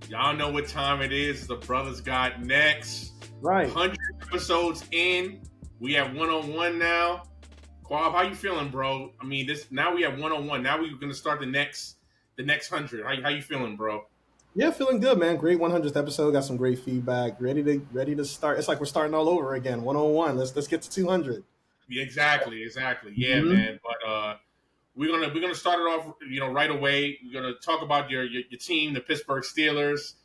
Y'all know what time it is. The Brothers Got Next. Right. 100 episodes in. We have 101 now. Kwab, how you feeling, bro? I mean, now we have 101. Now we're gonna start the next 100. How you feeling, bro? Yeah, feeling good, man. Great 100th episode. Got some great feedback. Ready to start. It's like we're starting all over again. 101. Let's get to 200. Yeah, exactly. Yeah, man. But we're gonna start it off, right away. We're gonna talk about your team, the Pittsburgh Steelers.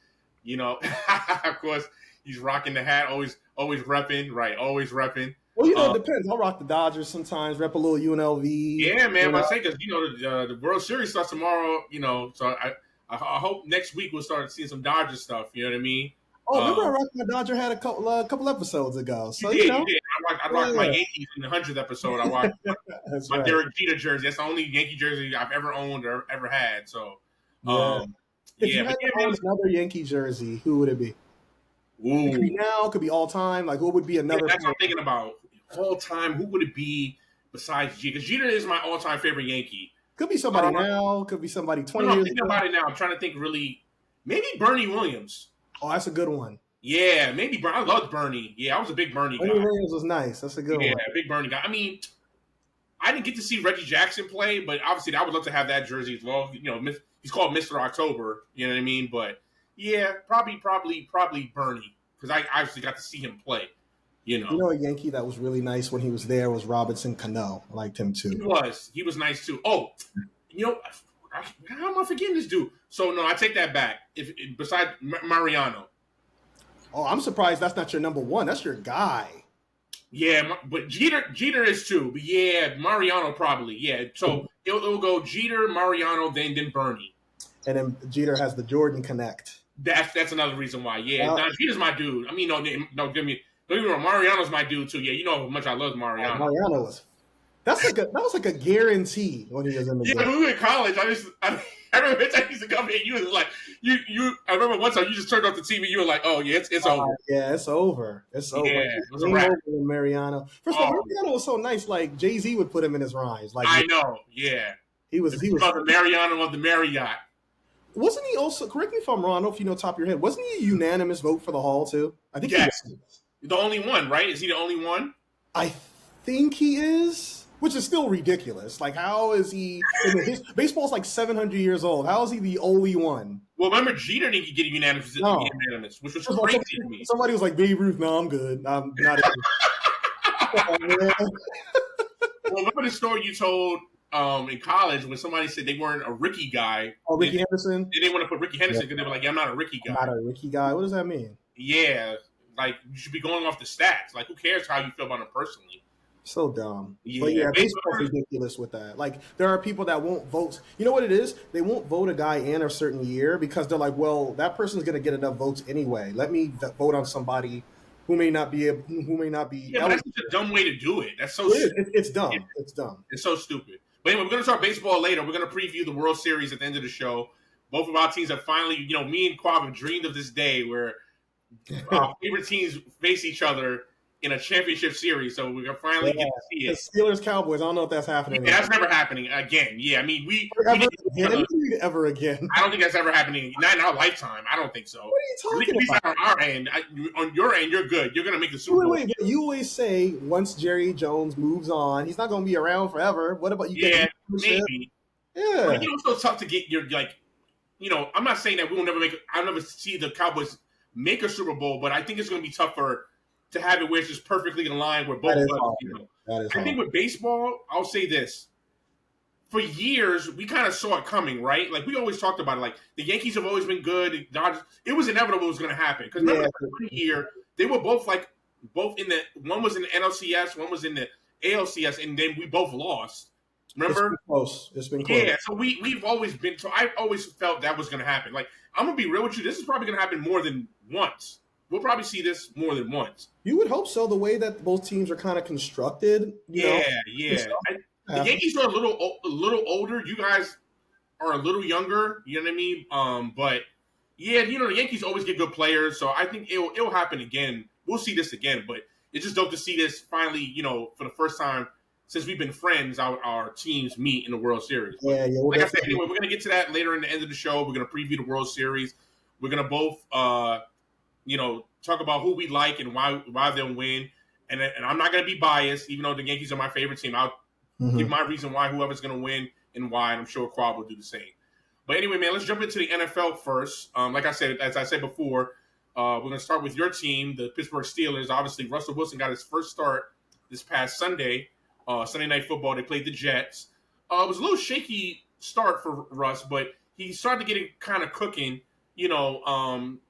Of course, he's rocking the hat, always repping, right? Always repping. Well, it depends. I'll rock the Dodgers sometimes, rep a little UNLV. Yeah, man. But I think the World Series starts tomorrow. So I hope next week we'll start seeing some Dodger stuff. You know what I mean? Oh, remember I rocked my Dodger hat a couple episodes ago. So you did. I rocked my Yankees in the 100th episode. I rocked my right. Derek Jeter jersey. That's the only Yankee jersey I've ever owned or ever had. So, if you had to own another Yankee jersey, who would it be? Ooh. It could be now, could be all time. Like, what would be another? That's what I'm thinking about. All time, who would it be besides Jeter? Because Jeter is my all-time favorite Yankee. Could be somebody now. Could be somebody 20 years ago. Thinking about it now. I'm trying to think really. Maybe Bernie Williams. Oh, that's a good one. Yeah, maybe Bernie. I loved Bernie. Yeah, I was a big Bernie guy. Bernie Williams was nice. That's a good one. Yeah, big Bernie guy. I mean, I didn't get to see Reggie Jackson play, but obviously I would love to have that jersey as well. He's called Mr. October. You know what I mean? But yeah, probably Bernie, because I obviously got to see him play. A Yankee that was really nice when he was there was Robinson Cano. I liked him too. He was nice too. Oh, how am I forgetting this dude? So no, I take that back. Besides Mariano. Oh, I'm surprised that's not your number one. That's your guy. Yeah, but Jeter is too. But yeah, Mariano probably. Yeah, so it'll go Jeter, Mariano, then Bernie. And then Jeter has the Jordan Connect. That's another reason why. Yeah, Jeter's my dude. I mean, no, give me. Don't get me wrong, Mariano's my dude too. Yeah, you know how much I love Mariano. Mariano was. That was like a guarantee when he was in the game. Yeah, when we were in college, I remember I used to come in. You was like, I remember one time you just turned off the TV. You were like, oh yeah, it's over. Yeah, it's over. It's over. Yeah, it was a wrap. Mariano. First of all, Mariano was so nice. Like Jay-Z would put him in his rhymes. Like I know. Yeah, he was the Mariano of the Marriott. Wasn't he also? Correct me if I'm wrong. I don't know if you know top of your head. Wasn't he a unanimous vote for the Hall too? I think yes. He was. The only one, right? Is he the only one? I think he is, which is still ridiculous. Like, how is he? Baseball's like 700 years old. How is he the only one? Well, remember Jeter didn't get unanimous, which was crazy to me. Somebody was like, Babe Ruth, no, I'm good. I'm not. Well, remember the story you told in college when somebody said they weren't a Ricky guy? Oh, Ricky Henderson? They didn't want to put Ricky Henderson because they were like, yeah, I'm not a Ricky guy. I'm not a Ricky guy? What does that mean? Yeah. Like, you should be going off the stats. Like, who cares how you feel about him personally? So dumb. Yeah, but yeah, baseball's ridiculous with that. Like, there are people that won't vote. You know what it is? They won't vote a guy in a certain year because they're like, well, that person's going to get enough votes anyway. Let me vote on somebody who may not be. Yeah, but that's such a dumb way to do it. That's so stupid. It's dumb. It's dumb. It's so stupid. But anyway, we're going to talk baseball later. We're going to preview the World Series at the end of the show. Both of our teams have finally, me and Kwab have dreamed of this day where our favorite teams face each other in a championship series, so we're gonna finally get to see it. The Steelers Cowboys. I don't know if that's happening. Yeah, that's never happening again. Yeah, I mean ever again. I don't think that's ever happening. Not in our lifetime. I don't think so. What are you talking about? On our end, on your end, you're good. You're gonna make the Super Bowl. Wait. You always say once Jerry Jones moves on, he's not gonna be around forever. What about you? Yeah, maybe. Yeah, but it's so tough to get your I'm not saying that we will never make. I'll never see the Cowboys make a Super Bowl, but I think it's going to be tougher to have it where it's just perfectly in line where both of us. I think with baseball, I'll say this. For years, we kind of saw it coming, right? Like, we always talked about it. Like, the Yankees have always been good. The Dodgers, it was inevitable it was going to happen. Because remember, one year, they were both in the – one was in the NLCS, one was in the ALCS, and then we both lost. Remember? It's been close. Yeah, so we've always been – so I always felt that was going to happen. Like, I'm going to be real with you. This is probably going to happen more than once. We'll probably see this more than once. You would hope so, the way that both teams are kind of constructed. Yeah. The Yankees are a little older. You guys are a little younger. You know what I mean? But, yeah, the Yankees always get good players, so I think it'll happen again. We'll see this again, but it's just dope to see this finally, for the first time since we've been friends, our teams meet in the World Series. Yeah. Like I said, anyway, we're going to get to that later in the end of the show. We're going to preview the World Series. We're gonna both, talk about who we like and why they'll win. And I'm not gonna be biased, even though the Yankees are my favorite team. I'll give my reason why whoever's gonna win and why, and I'm sure Kwab will do the same. But anyway, man, let's jump into the NFL first. As I said before, we're going to start with your team, the Pittsburgh Steelers. Obviously, Russell Wilson got his first start this past Sunday, Sunday Night Football. They played the Jets. It was a little shaky start for Russ, but he started to get it kind of cooking,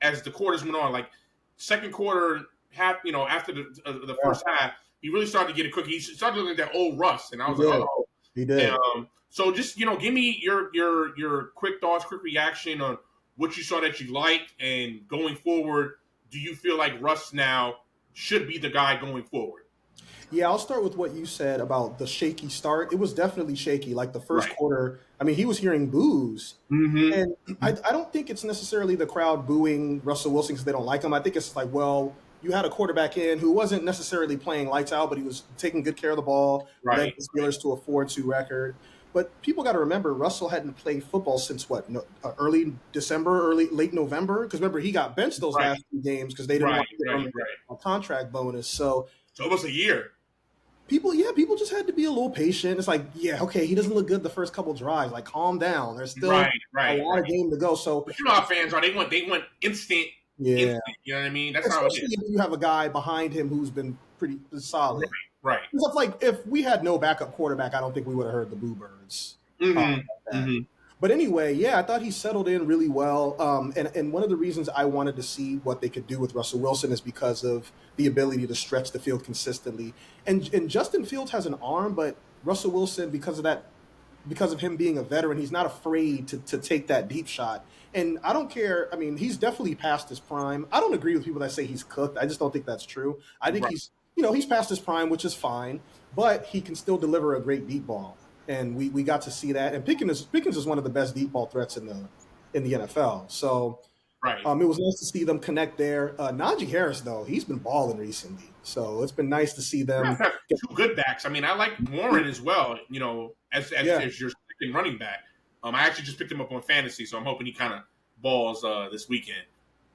as the quarters went on. Like second quarter, after the first half, he really started to get it cooking. He started looking at that old Russ, and I was like, oh. He did. So just, give me your quick thoughts, quick reaction on what you saw that you liked, and going forward, do you feel like Russ now should be the guy going forward? Yeah, I'll start with what you said about the shaky start. It was definitely shaky. Like the first quarter, I mean, he was hearing boos. Mm-hmm. And I don't think it's necessarily the crowd booing Russell Wilson because they don't like him. I think it's like, well, you had a quarterback in who wasn't necessarily playing lights out, but he was taking good care of the ball, led the Steelers to a 4-2 record. But people got to remember, Russell hadn't played football since early December, late November. Because remember, he got benched those last few games because they didn't want to give him a contract bonus. So almost a year. People just had to be a little patient. It's like, okay, he doesn't look good the first couple drives. Like, calm down. There's still a lot of game to go. So, but you know how fans are. They want instant. Yeah, instant, you know what I mean. That's especially how it is. If you have a guy behind him who's been pretty solid. Right. Because like if we had no backup quarterback, I don't think we would have heard the boo birds. But anyway, I thought he settled in really well. And one of the reasons I wanted to see what they could do with Russell Wilson is because of the ability to stretch the field consistently. And Justin Fields has an arm, but Russell Wilson, because of him being a veteran, he's not afraid to take that deep shot. And I don't care. I mean, he's definitely past his prime. I don't agree with people that say he's cooked. I just don't think that's true. I think he's past his prime, which is fine, but he can still deliver a great deep ball. And we got to see that. And Pickens is one of the best deep ball threats in the NFL. So it was nice to see them connect there. Najee Harris, though, he's been balling recently. So it's been nice to see them. Two good backs. I mean, I like Warren as well, as your second running back. I actually just picked him up on fantasy, so I'm hoping he kind of balls this weekend.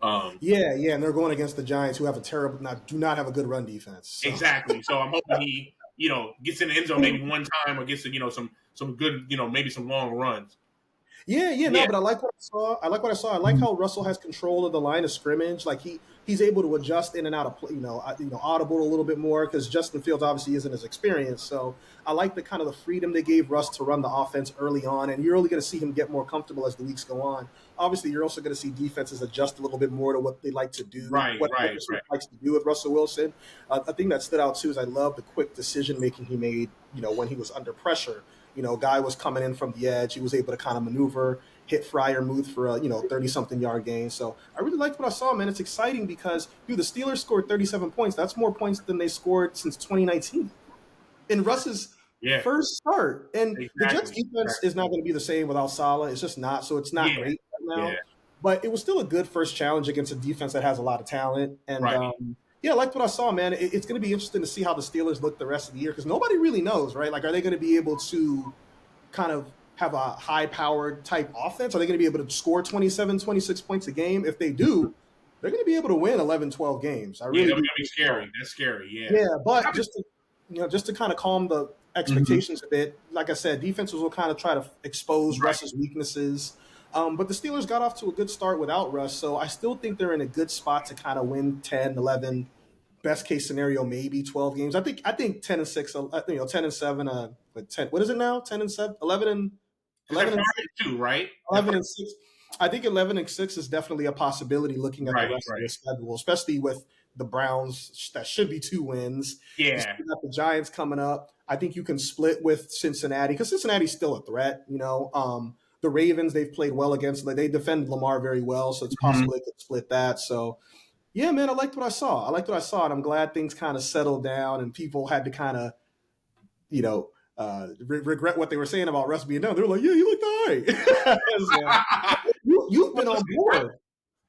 And they're going against the Giants, who have do not have a good run defense. So. Exactly. So I'm hoping he, gets in the end zone maybe one time or gets some good, maybe some long runs. But I like what I saw. I like how Russell has control of the line of scrimmage. Like he's able to adjust in and out of audible a little bit more because Justin Fields obviously isn't as experienced. So I like the kind of the freedom they gave Russ to run the offense early on, and you're only going to see him get more comfortable as the weeks go on. Obviously, you're also going to see defenses adjust a little bit more to what they like to do. What likes to do with Russell Wilson. A thing that stood out too is I love the quick decision making he made. When he was under pressure. Guy was coming in from the edge. He was able to kind of maneuver, hit Fryer Muth for a 30-something yard gain. So I really liked what I saw, man. It's exciting because, the Steelers scored 37 points. That's more points than they scored since 2019 in Russ's first start. And the Jets defense is not going to be the same without Saleh. It's just not. So it's not great right now. But it was still a good first challenge against a defense that has a lot of talent. And I liked what I saw, man. It's going to be interesting to see how the Steelers look the rest of the year because nobody really knows, right? Like, are they going to be able to kind of have a high-powered type offense? Are they going to be able to score 27, 26 points a game? If they do, they're going to be able to win 11, 12 games. That's going to be scary. That's scary, Yeah, but just to kind of calm the expectations a bit, like I said, defenses will kind of try to expose Russ's weaknesses. But the Steelers got off to a good start without Russ, so I still think they're in a good spot to kind of win 10, 11, best case scenario, maybe 12 games. I think 10-6, 10-7, but 10. What is it now? 10-7, 11 and 2, right? 11-6. I think 11-6 is definitely a possibility looking at the rest of the schedule, especially with the Browns. That should be 2 wins. Yeah, you got the Giants coming up. I think you can split with Cincinnati because Cincinnati's still a threat. The Ravens, they've played well against. They defend Lamar very well, so it's possible they could split that. So, yeah, man, I liked what I saw. And I'm glad things kind of settled down and people had to kind of, regret what they were saying about Russ being done. They were like, yeah, you looked all right. You've been on board.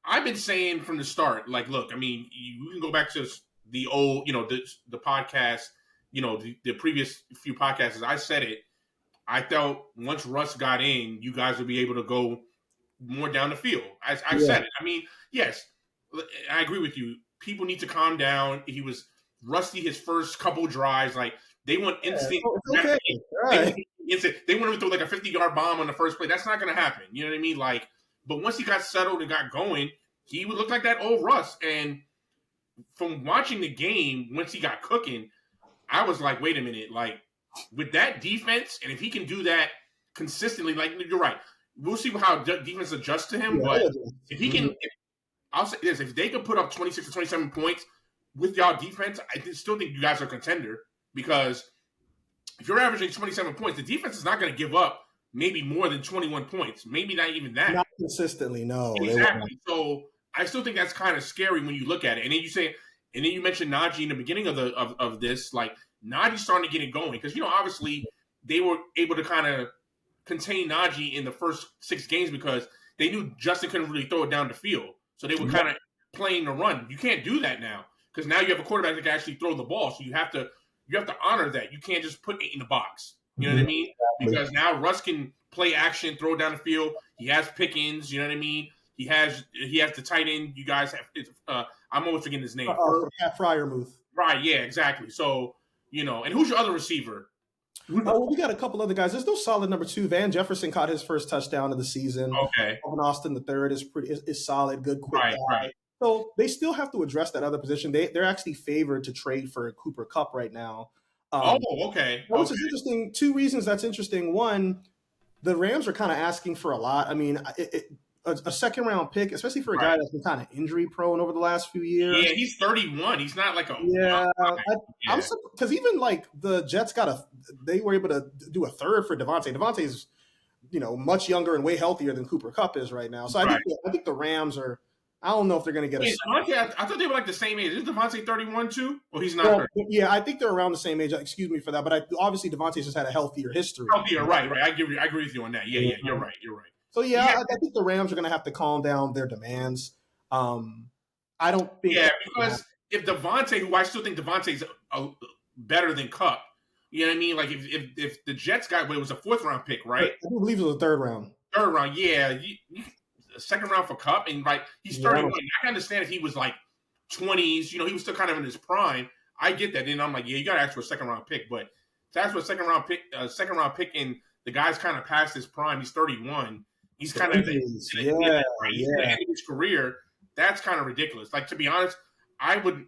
I've been saying from the start, like, look, I mean, you can go back to the old, the podcast, the previous few podcasts. I said it. I felt once Russ got in, you guys would be able to go more down the field. I said it. I mean, yes, I agree with you. People need to calm down. He was rusty his first couple drives. Like they want instant. Okay. Right. They want him to throw like a 50-yard bomb on the first play. That's not going to happen. You know what I mean? Like, but once he got settled and got going, he would look like that old Russ. And from watching the game, once he got cooking, I was like, wait a minute, like with that defense, and if he can do that consistently, like you're right, we'll see how defense adjusts to him. But if he can, I'll say this: if they could put up 26 to 27 points with y'all defense, I still think you guys are a contender because if you're averaging 27 points, the defense is not going to give up maybe more than 21 points, maybe not even that. Not consistently, no. Exactly. So I still think that's kind of scary when you look at it. And then you mentioned Najee in the beginning of this, like Najee's starting to get it going because obviously they were able to kind of contain Najee in the first 6 games because they knew Justin couldn't really throw it down the field, so they were kind of playing the run. You can't do that now because now you have a quarterback that can actually throw the ball, so you have to honor that. You can't just put it in the box. You know what I mean? Because now Russ can play action, throw down the field. He has Pickens. You know what I mean? He has the tight end. You guys have. I'm always forgetting his name. Fryermuth. Right. Yeah. Exactly. So and who's your other receiver? Well, we got a couple other guys. There's no solid number 2. Van Jefferson caught his first touchdown of the season. Okay. Evan Austin III is solid, good, quick guy. Right. So they still have to address that other position. They're actually favored to trade for Cooper Kupp right now. Okay. Which is interesting. 2 reasons that's interesting. One, the Rams are kind of asking for a lot. I mean, a second-round pick, especially for a guy that's been kind of injury-prone over the last few years. Yeah, he's 31. He's not like a because even like the Jets they were able to do a third for Devontae. Devontae's much younger and way healthier than Cooper Kupp is right now. So I think the Rams are. I don't know if they're going to get Devontae, I thought they were like the same age. Is Devontae 31 too? Well, he's not. Yeah, I think they're around the same age. Excuse me for that, but obviously Devontae's just had a healthier history. Right. I agree with you on that. Yeah, you're right. So I think the Rams are going to have to calm down their demands. I don't think. Yeah, because if Devontae, who I still think Devontae's better than Kupp, you know what I mean? Like if the Jets got, it was a 4th-round pick, right? I do believe it was a 3rd round. 3rd round, yeah. A 2nd round for Kupp, and like he's 31. I can understand if he was like 20s, he was still kind of in his prime. I get that. And I'm like, yeah, you got to ask for a 2nd-round pick, but to ask for a 2nd-round pick, and the guy's kind of past his prime. He's 31. He's kind of at the end of his career. That's kind of ridiculous. Like, to be honest, I would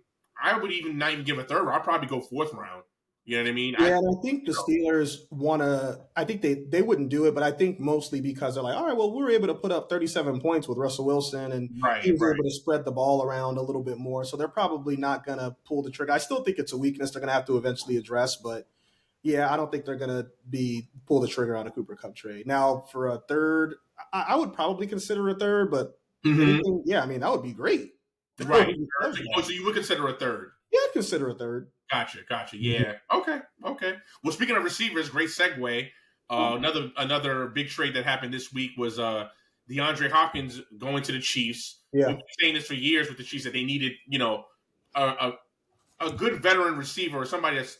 even not even give a 3rd round. I'd probably go 4th round. You know what I mean? Yeah, and I think the Steelers want to – I think they wouldn't do it, but I think mostly because they're like, all right, well, we were able to put up 37 points with Russell Wilson, and he was able to spread the ball around a little bit more. So they're probably not going to pull the trigger. I still think it's a weakness they're going to have to eventually address, but – yeah, I don't think they're going to pull the trigger on a Cooper Kupp trade. Now, for a 3rd, I would probably consider a 3rd, but that would be great. Right. So you would consider a 3rd? Yeah, I'd consider a 3rd. Gotcha. Yeah. Okay. Well, speaking of receivers, great segue. Another big trade that happened this week was DeAndre Hopkins going to the Chiefs. Yeah. We've been saying this for years with the Chiefs that they needed, a good veteran receiver or somebody that's,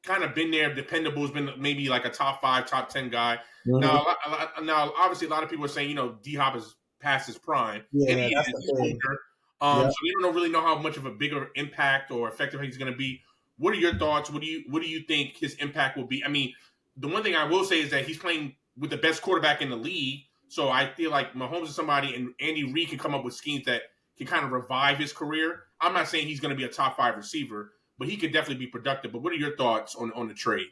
kind of been there, dependable, has been maybe like a top 5, top 10 guy. Mm-hmm. Now, obviously, a lot of people are saying, D-Hop is past his prime. Yeah, and he that's is older. So we don't really know how much of a bigger impact or effective he's going to be. What are your thoughts? What do you think his impact will be? I mean, the one thing I will say is that he's playing with the best quarterback in the league. So I feel like Mahomes is somebody, and Andy Reid can come up with schemes that can kind of revive his career. I'm not saying he's going to be a top 5 receiver, but he could definitely be productive. But what are your thoughts on the trade?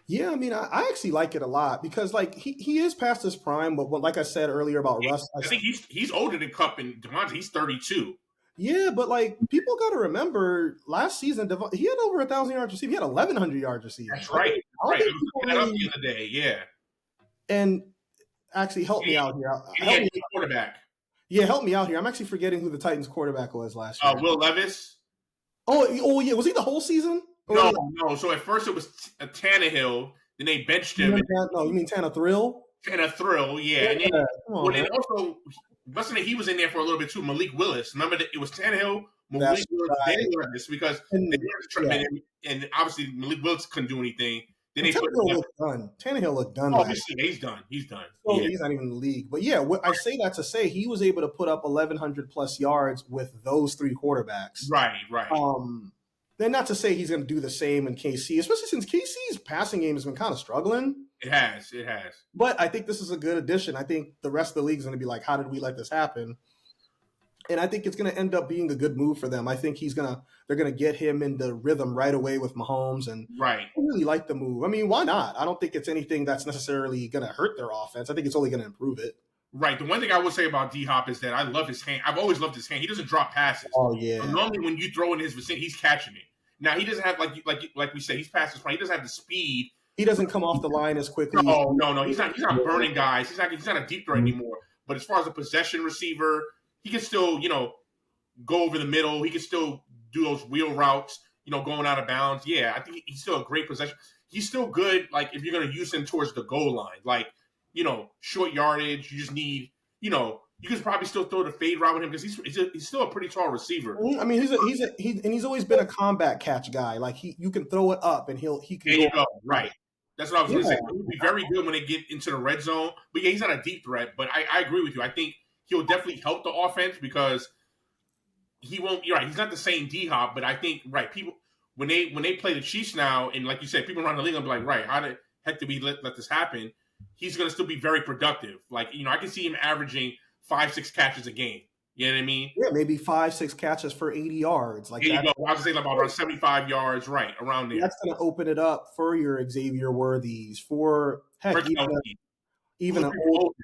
Yeah, I mean, I actually like it a lot because, like, he is past his prime. But like I said earlier about Russ, I think he's older than Kupp and Devontae. He's 32. Yeah, but like people got to remember, last season he had over 1,000 yards receiving. He had 1,100 yards receiving. That's right. Right. That up the other day. Yeah. And actually, help me out here. Help me quarterback. Yeah, help me out here. I'm actually forgetting who the Titans quarterback was last year. Will Levis. Oh yeah. Was he the whole season? No. So at first it was Tannehill. Then they benched him. You mean Tanner Thrill? Tanner Thrill, yeah. And then, also, wasn't it he was in there for a little bit too? Malik Willis. Remember that it was Tannehill, Malik Willis, Danny Levis, because and obviously Malik Willis couldn't do anything. Then they put Tannehill looked done. Oh, he's done. He's done. So he's not even in the league. But yeah, I say that to say he was able to put up 1,100 plus yards with those three quarterbacks. Right. Then not to say he's going to do the same in KC, especially since KC's passing game has been kind of struggling. It has. But I think this is a good addition. I think the rest of the league is going to be like, how did we let this happen? And I think it's going to end up being a good move for them. I think they're going to get him in the rhythm right away with Mahomes. And right. I really like the move. I mean, why not? I don't think it's anything that's necessarily going to hurt their offense. I think it's only going to improve it. Right. The one thing I will say about D-Hop is that I love his hand. I've always loved his hand. He doesn't drop passes. Oh, yeah. So normally when you throw in his vicinity, he's catching it. Now, he doesn't have, like we said, he's past his prime. He doesn't have the speed. He doesn't come off the line as quickly. No. He's not burning guys. He's not a deep threat anymore. But as far as a possession receiver, he can still, go over the middle. He can still do those wheel routes, going out of bounds. Yeah, I think he's still a great possession. He's still good, like, if you're going to use him towards the goal line. Like, short yardage. You just need, you could probably still throw the fade route with him because he's still a pretty tall receiver. I mean, he's always been a combat catch guy. Like, you can throw it up and he can there you go. Right. That's what I was going to say. He would be very good when they get into the red zone. But yeah, he's not a deep threat. But I agree with you. I think he'll definitely help the offense because he won't. You're right. He's not the same D-Hop, but I think people when they play the Chiefs now, and like you said, people around the league will be like, right, how the heck did we let this happen? He's going to still be very productive. Like, I can see him averaging 5-6 catches a game. You know what I mean? Yeah, maybe 5-6 catches for 80 yards. Like, there you go. I was saying about around 75 yards, right around there. That's going to open it up for your Xavier Worthies, for heck, even an old.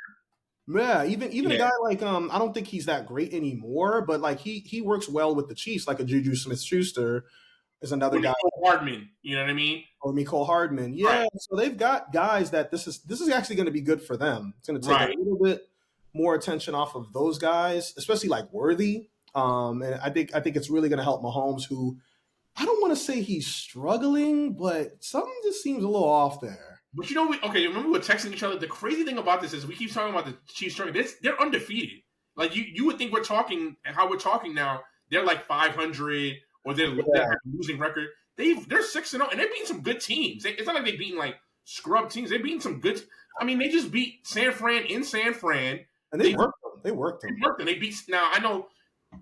Yeah, even a guy like I don't think he's that great anymore, but like he works well with the Chiefs, like a Juju Smith-Schuster is another guy. Hardman, you know what I mean? Or Mecole Hardman. Yeah, right. So they've got guys that this is actually going to be good for them. It's going to take a little bit more attention off of those guys, especially like Worthy. And I think it's really going to help Mahomes, who I don't want to say he's struggling, but something just seems a little off there. But remember we were texting each other. The crazy thing about this is we keep talking about the Chiefs struggling. They're undefeated. Like you would think we're talking now. They're like 500 or they're a losing record. They're 6-0 and they're beating some good teams. It's not like they're beating like scrub teams. They're beating some good. I mean, they just beat San Fran in San Fran. And they worked them. They worked them. They beat. Now I know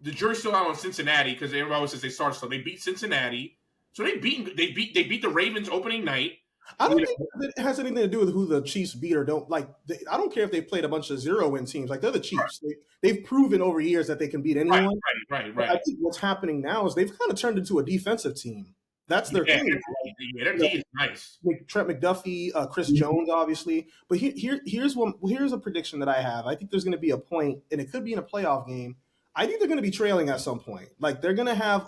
the jury's still out on Cincinnati because everybody always says they started slow. They beat Cincinnati, so they beat the Ravens opening night. I don't think it has anything to do with who the Chiefs beat or don't. Like, I don't care if they played a bunch of 0-win teams. Like, they're the Chiefs. Right. They've proven over years that they can beat anyone. Right. I think what's happening now is they've kind of turned into a defensive team. That's their thing. Yeah, their team is nice. Trent McDuffie, Chris Jones, obviously. But here's a prediction that I have. I think there's going to be a point, and it could be in a playoff game. I think they're going to be trailing at some point. Like, they're going to have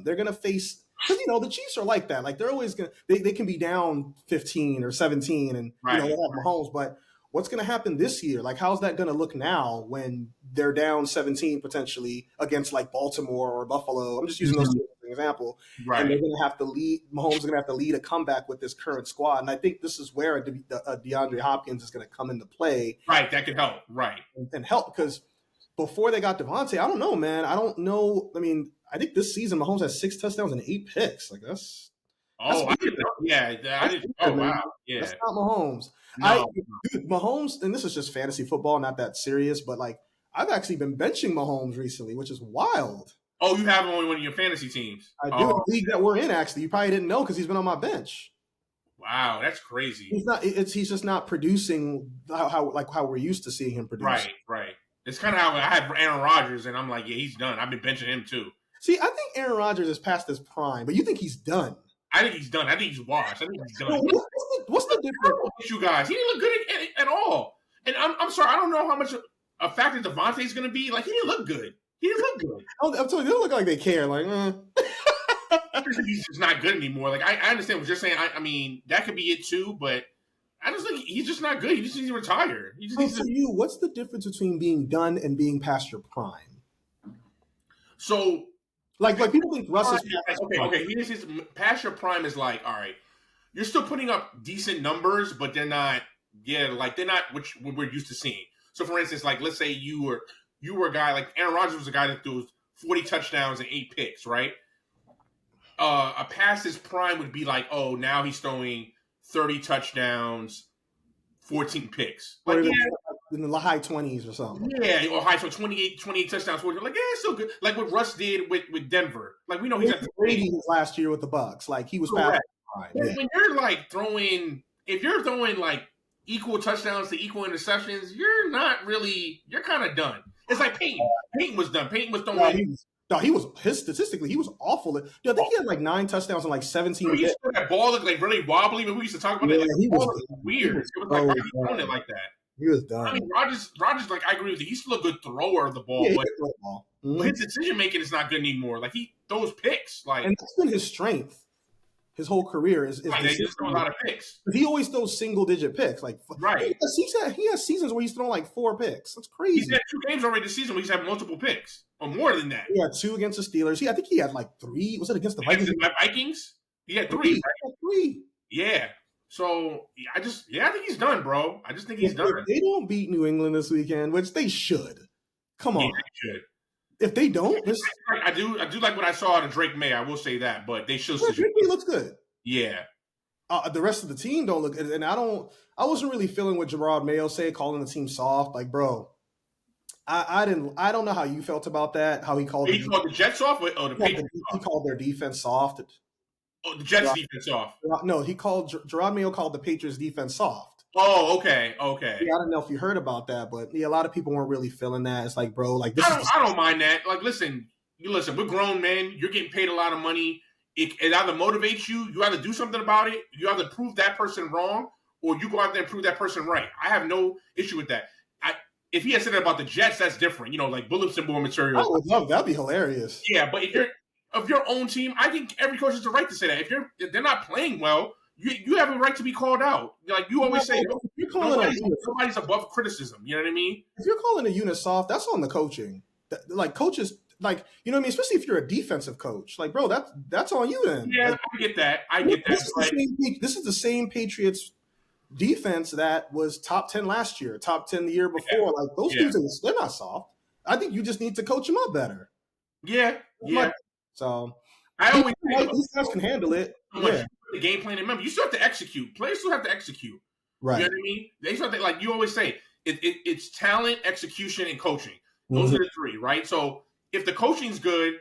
they're going to face. Because, the Chiefs are like that. Like, they're always going to – they can be down 15 or 17 and, they have Mahomes. But what's going to happen this year? Like, how's that going to look now when they're down 17 potentially against, like, Baltimore or Buffalo? I'm just using those two as an example. Right. And they're going to have to lead – Mahomes is going to have to lead a comeback with this current squad. And I think this is where DeAndre Hopkins is going to come into play. Right, that could help. Right. And help because before they got Devontae, I don't know, man. I don't know. I mean – I think this season Mahomes has 6 touchdowns and 8 picks. Like that's I didn't know. Yeah, I didn't. Oh wow, yeah. That's not Mahomes. Dude, Mahomes, and this is just fantasy football, not that serious, but like I've actually been benching Mahomes recently, which is wild. Oh, you have him on one of your fantasy teams. I do. The league that we're in, actually, you probably didn't know because he's been on my bench. Wow, that's crazy. He's not. He's just not producing how we're used to seeing him produce. Right. It's kind of how I had Aaron Rodgers, and I'm like, yeah, he's done. I've been benching him too. See, I think Aaron Rodgers is past his prime, but you think he's done. I think he's done. I think he's washed. I think he's done. What's the difference? You guys, he didn't look good at all. And I'm sorry, I don't know how much a factor Devontae is going to be. Like, he didn't look good. I'm telling you, they don't look like they care. Like, he's just not good anymore. Like, I understand what you're saying. I mean, that could be it too, but I just think he's just not good. He just needs to retire. For you, what's the difference between being done and being past your prime? So, like people think Russ is okay. His past your prime is like, all right, you're still putting up decent numbers, but they're not. Yeah, like they're not what we're used to seeing. So, for instance, like let's say you were a guy like Aaron Rodgers was a guy that threw 40 touchdowns and 8 picks, right? A past his prime would be like, oh, now he's throwing 30 touchdowns, 14 picks. Like, yeah, in the high 20s or something. Yeah, or high, so 28 touchdowns, 14. Like, yeah, it's still good. Like what Russ did with Denver. Like, we know he's at the Brady last year with the Bucks. Like, he was past fine. When you're like if you're throwing like equal touchdowns to equal interceptions, you're kind of done. It's like Peyton. Peyton was done. Peyton was throwing. Statistically, he was awful. I think he had like 9 touchdowns and like 17. He still that ball looked like really wobbly. When we used to talk about it, like, he was weird. It was like, why are you throwing it like that? He was done. I mean, Rodgers, like, I agree with you. He's still a good thrower of the ball, but his decision making is not good anymore. Like, he throws picks. Like, and that's been his strength. His whole career is they just throw a lot of picks. He always throws single-digit picks. Like, right. He has seasons where he's thrown like 4 picks. That's crazy. He's had 2 games already this season where he's had multiple picks, or more than that. He had 2 against the Steelers. I think he had like 3. Was it against the Vikings? Vikings? He had 3. He had 3. Yeah. So I think he's done, bro. I just think he's done. If they don't beat New England this weekend, which they should, come on. They should. If they don't, I do like what I saw out of Drake May. I will say that, but they should. Drake May looks good. Yeah. The rest of the team don't look good, and I wasn't really feeling what Gerard Mayo said, calling the team soft. Like, bro, I don't know how you felt about that. How he called the Jets soft, or the Patriots soft? He called their defense soft. Oh, the Jets defense soft. No, Gerard Mayo called the Patriots defense soft. Oh, okay. Yeah, I don't know if you heard about that, but yeah, a lot of people weren't really feeling that. It's like, bro, like I don't mind that. Like, listen, we're grown men. You're getting paid a lot of money. It either motivates you. You either do something about it. You either prove that person wrong, or you go out there and prove that person right. I have no issue with that. If he had said that about the Jets, that's different. Like bulletin board material. I would love that'd be hilarious. Yeah, but if you're of your own team, I think every coach has the right to say that. If they're not playing well, you have a right to be called out. Like you always say, nobody's above criticism. You know what I mean? If you're calling a unit soft, that's on the coaching. Like coaches, like you know what I mean. Especially if you're a defensive coach, like bro, that's on you then. Yeah, like, I get that. This is the same Patriots defense that was top 10 last year, top 10 the year before. Yeah. Like those dudes, they're not soft. I think you just need to coach them up better. Yeah. So I always these guys can handle it. Yeah. The game plan, remember, you still have to execute. Players still have to execute. Right. You know what I mean? They still have to, like you always say, it's talent, execution, and coaching. Those are the 3, right? So if the coaching's good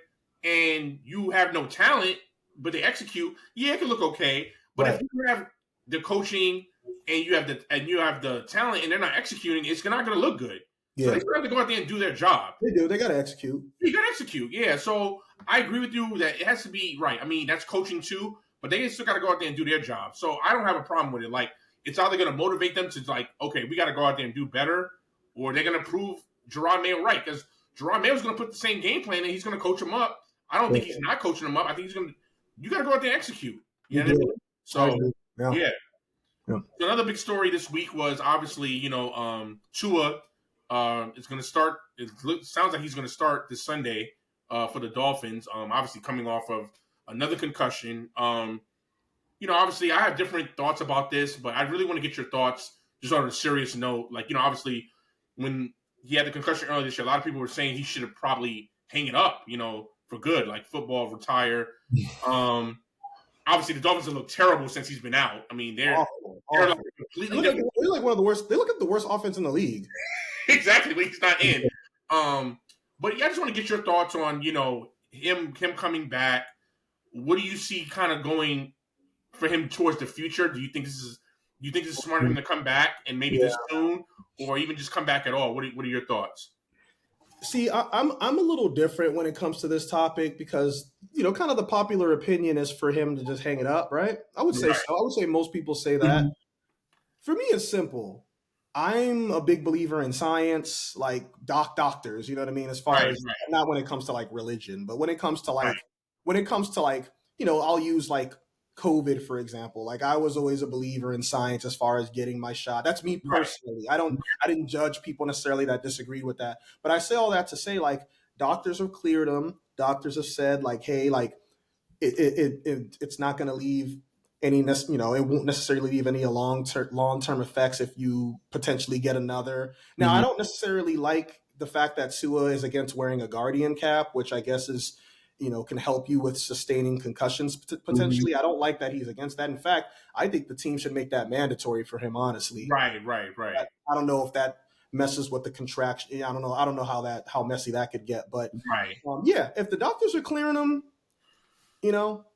and you have no talent, but they execute, it can look okay. But if you have the coaching and you have the talent and they're not executing, it's not going to look good. Yeah. So they still have to go out there and do their job. They do. They got to execute. You got to execute. Yeah. So I agree with you that it has to be right. I mean, that's coaching too, but they still got to go out there and do their job. So I don't have a problem with it. Like, it's either going to motivate them to like, okay, we got to go out there and do better, or they're going to prove Gerard Mayo right, because Gerard Mayo's going to put the same game plan and he's going to coach them up. I don't think he's not coaching them up. I think he's going to. You got to go out there and execute. You know what I mean? So yeah. So another big story this week was obviously Tua is going to start. It sounds like he's going to start this Sunday for the Dolphins. Obviously coming off of another concussion. Obviously I have different thoughts about this, but I really want to get your thoughts just on a serious note. Like, obviously when he had the concussion earlier this year, a lot of people were saying he should have probably hang it up, for good, like football, retire. Obviously the Dolphins have looked terrible since he's been out. I mean, they're like completely different. They're like one of the worst. They look at the worst offense in the league. Exactly, when he's not in. But I just want to get your thoughts on, him coming back. What do you see kind of going for him towards the future? Do you think this is smart of him to come back and maybe this soon, or even just come back at all? What are your thoughts? See, I'm a little different when it comes to this topic because kind of the popular opinion is for him to just hang it up, right? I would say so. I would say most people say that. Mm-hmm. For me, it's simple. I'm a big believer in science, like doctors. You know what I mean? As far as not when it comes to like religion, but when it comes to like I'll use like COVID, for example. Like I was always a believer in science as far as getting my shot. That's me personally. I didn't judge people necessarily that disagreed with that. But I say all that to say, like, doctors have cleared them. Doctors have said, like, hey, like it's not going to leave any, it won't necessarily leave any long-term effects if you potentially get another. Now, I don't necessarily like the fact that Tua is against wearing a Guardian cap, which I guess is can help you with sustaining concussions potentially. I don't like that he's against that. In fact, I think the team should make that mandatory for him, honestly. Right. I don't know if that messes with the contraction. I don't know how messy that could get. But if the doctors are clearing him,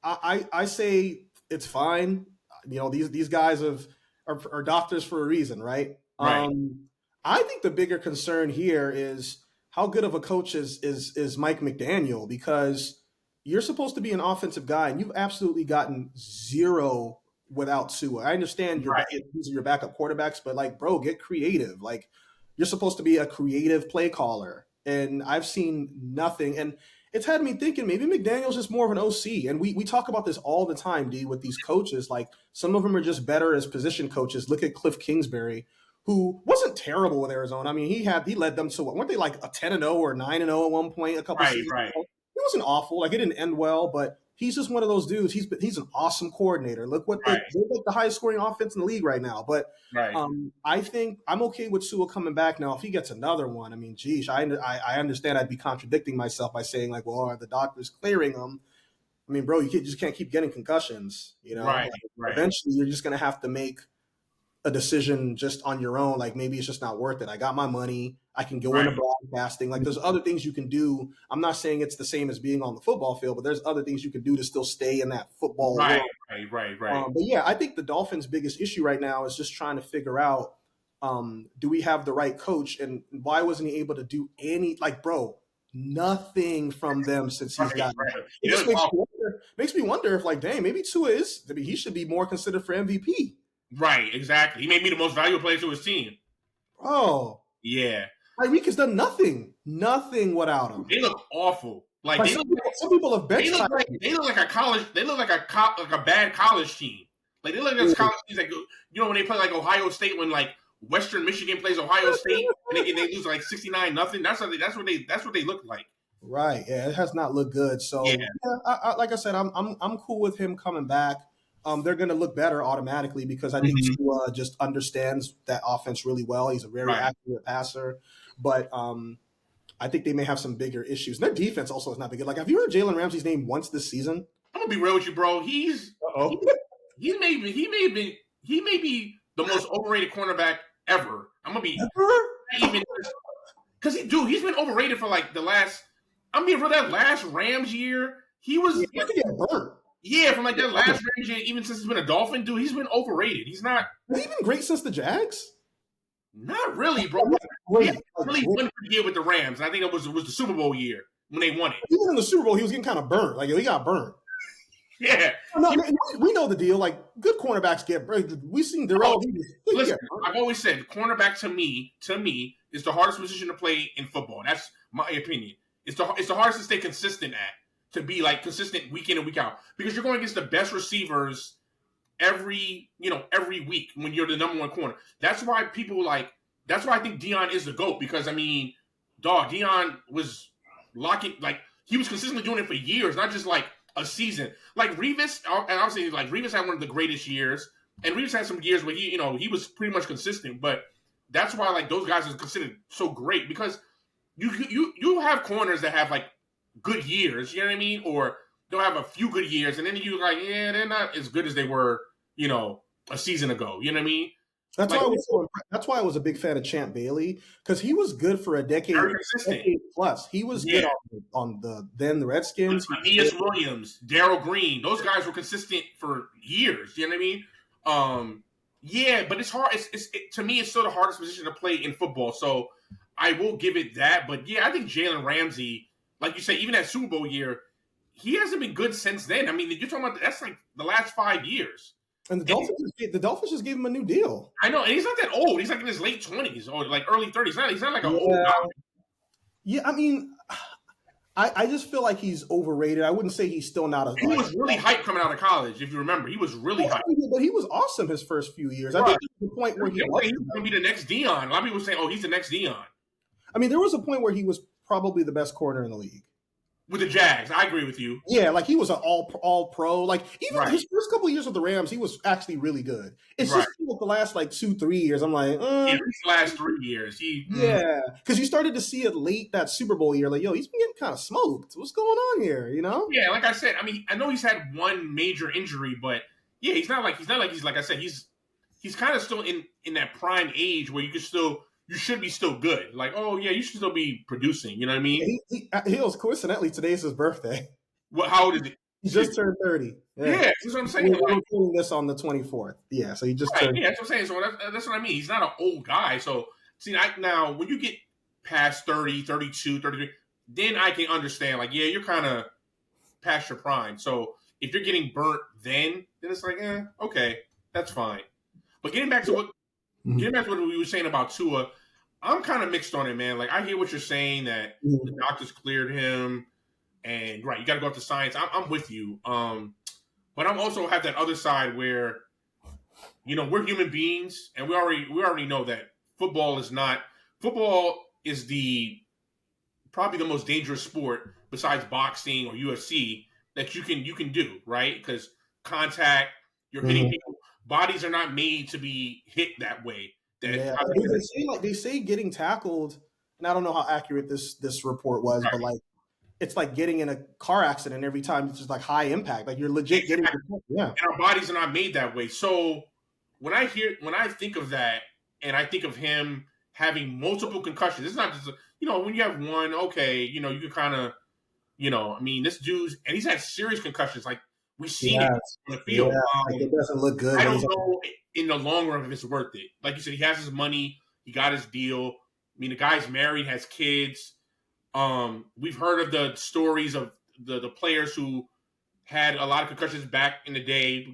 I say it's fine. These guys are doctors for a reason, right? I think the bigger concern here is how good of a coach is Mike McDaniel, because you're supposed to be an offensive guy and you've absolutely gotten zero without Tua. I understand these are your backup quarterbacks, but like, bro, get creative. Like, you're supposed to be a creative play caller, and I've seen nothing. And it's had me thinking maybe McDaniel's just more of an OC. And we talk about this all the time, D, with these coaches. Like, some of them are just better as position coaches. Look at Cliff Kingsbury, who wasn't terrible with Arizona. I mean, he led them to, weren't they like a 10-0 or 9-0 at one point a couple seasons ago? It wasn't awful. Like, it didn't end well, but he's just one of those dudes. He's an awesome coordinator. Look what they're like, the highest scoring offense in the league right now. But I think I'm okay with Tua coming back now. If he gets another one, I mean, geez, I understand I'd be contradicting myself by saying like, well, are the doctors clearing him? I mean, bro, you just can't keep getting concussions. Eventually, you're just gonna have to make a decision just on your own. Like, maybe it's just not worth it. I got my money. I can go into broadcasting. Like, there's other things you can do. I'm not saying it's the same as being on the football field, but there's other things you can do to still stay in that football world. Right. But yeah, I think the Dolphins' biggest issue right now is just trying to figure out, do we have the right coach, and why wasn't he able to do nothing from them since he's gotten there. It just makes me wonder if, like, dang, maybe Tua he should be more considered for MVP. Right, exactly. He made me the most valuable player to his team. Oh. Yeah. Tyreek has done nothing without him. They look awful. Like, some people have benched. They look like a college. They look like a bad college team. Like, they look like college teams that go, when they play like Ohio State, when like Western Michigan plays Ohio State and they lose like 69-0. That's what they look like. Right. Yeah, it has not looked good. So like I said, I'm cool with him coming back. They're going to look better automatically because I think Tua just understands that offense really well. He's a very accurate passer, but I think they may have some bigger issues. Their defense also is not big. Like, have you heard Jalen Ramsey's name once this season? I'm gonna be real with you, bro. He may be the most overrated cornerback ever. I'm gonna be even because he's been overrated for like the last. I'm being real. That last Rams year, he was burnt. Yeah, from like that last Rams year, even since he's been a Dolphin, dude, he's been overrated. He's not. Has he been great since the Jags? Not really, bro. He had really one good year with the Rams. I think it was the Super Bowl year when they won it. Even in the Super Bowl, he was getting kind of burnt. Like, he got burnt. Yeah. No, we know the deal. Like, good cornerbacks get burnt. We've seen Darrell. Listen, I've always said cornerback to me is the hardest position to play in football. That's my opinion. It's the hardest to stay consistent at. To be like consistent week in and week out, because you're going against the best receivers every week when you're the number one corner. That's why I think Deion is the GOAT, because I mean, Deion was he was consistently doing it for years, not just like a season. Like Revis, and obviously like Revis had one of the greatest years, and Revis had some years where he was pretty much consistent, but that's why like those guys are considered so great, because you have corners that have like good years, you know what I mean? Or they'll have a few good years, and then you're like, they're not as good as they were, a season ago. You know what I mean? That's why I was a big fan of Champ Bailey, because he was good for a decade plus. He was good on the Redskins. Aeneas Williams, Darrell Green, those guys were consistent for years. You know what I mean? But it's hard. To me, it's still the hardest position to play in football. So I will give it that. But yeah, I think Jalen Ramsey, like you say, even that Super Bowl year, he hasn't been good since then. I mean, you're talking about that's like the last 5 years. And the Dolphins just gave him a new deal. I know, and he's not that old. He's like in his late 20s or like early 30s. He's not like an old guy. Yeah, I mean, I just feel like he's overrated. I wouldn't say he's still not. He was really hyped coming out of college, if you remember. He was really hyped. But he was awesome his first few years. I think the point where he was going to be the next Deion. A lot of people were saying, he's the next Deion. I mean, there was a point where he was probably the best corner in the league. With the Jags, I agree with you. Yeah, like he was an all pro. Like even Right. his first couple of years with the Rams, he was actually really good. It's Right. just like the last like 2-3 years, I'm like, Yeah, these last 3 years, yeah, because you started to see it late that Super Bowl year. Like, yo, he's been getting kind of smoked. What's going on here? You know? Yeah, like I said, I mean, I know he's had one major injury, but yeah, he's not like I said, he's kind of still in that prime age where you should be still good. Like, oh yeah, you should still be producing. You know what I mean? He was coincidentally today's his birthday. What? How old is he? He just turned 30. Yeah, that's what I'm saying. We're recording this on the 24th. Yeah, so he just turned. Yeah, that's what I'm saying. So that's what I mean. He's not an old guy. So see, now when you get past 30, 32, 33, then I can understand. Like, yeah, you're kind of past your prime. So if you're getting burnt then it's like, okay, that's fine. But getting back to what we were saying about Tua, I'm kind of mixed on it, man. Like, I hear what you're saying that the doctors cleared him, and right, you got to go up to science. I'm with you. But I'm also have that other side where, we're human beings, and we already know that football is probably the most dangerous sport besides boxing or UFC that you can do, right? Because contact, you're hitting people. Bodies are not made to be hit that way. They say getting tackled, and I don't know how accurate this report was, but like it's like getting in a car accident every time. It's just like high impact. Like you're legit getting. Yeah. And our bodies are not made that way. So when I think of that, and I think of him having multiple concussions, it's not just when you have one, okay, you can kind of, I mean, this dude's, and he's had serious concussions. Like we've seen it on the field. Like it doesn't look good. I don't know in the long run if it's worth it. Like you said, he has his money, he got his deal. I mean, the guy's married, has kids. We've heard of the stories of the players who had a lot of concussions back in the day,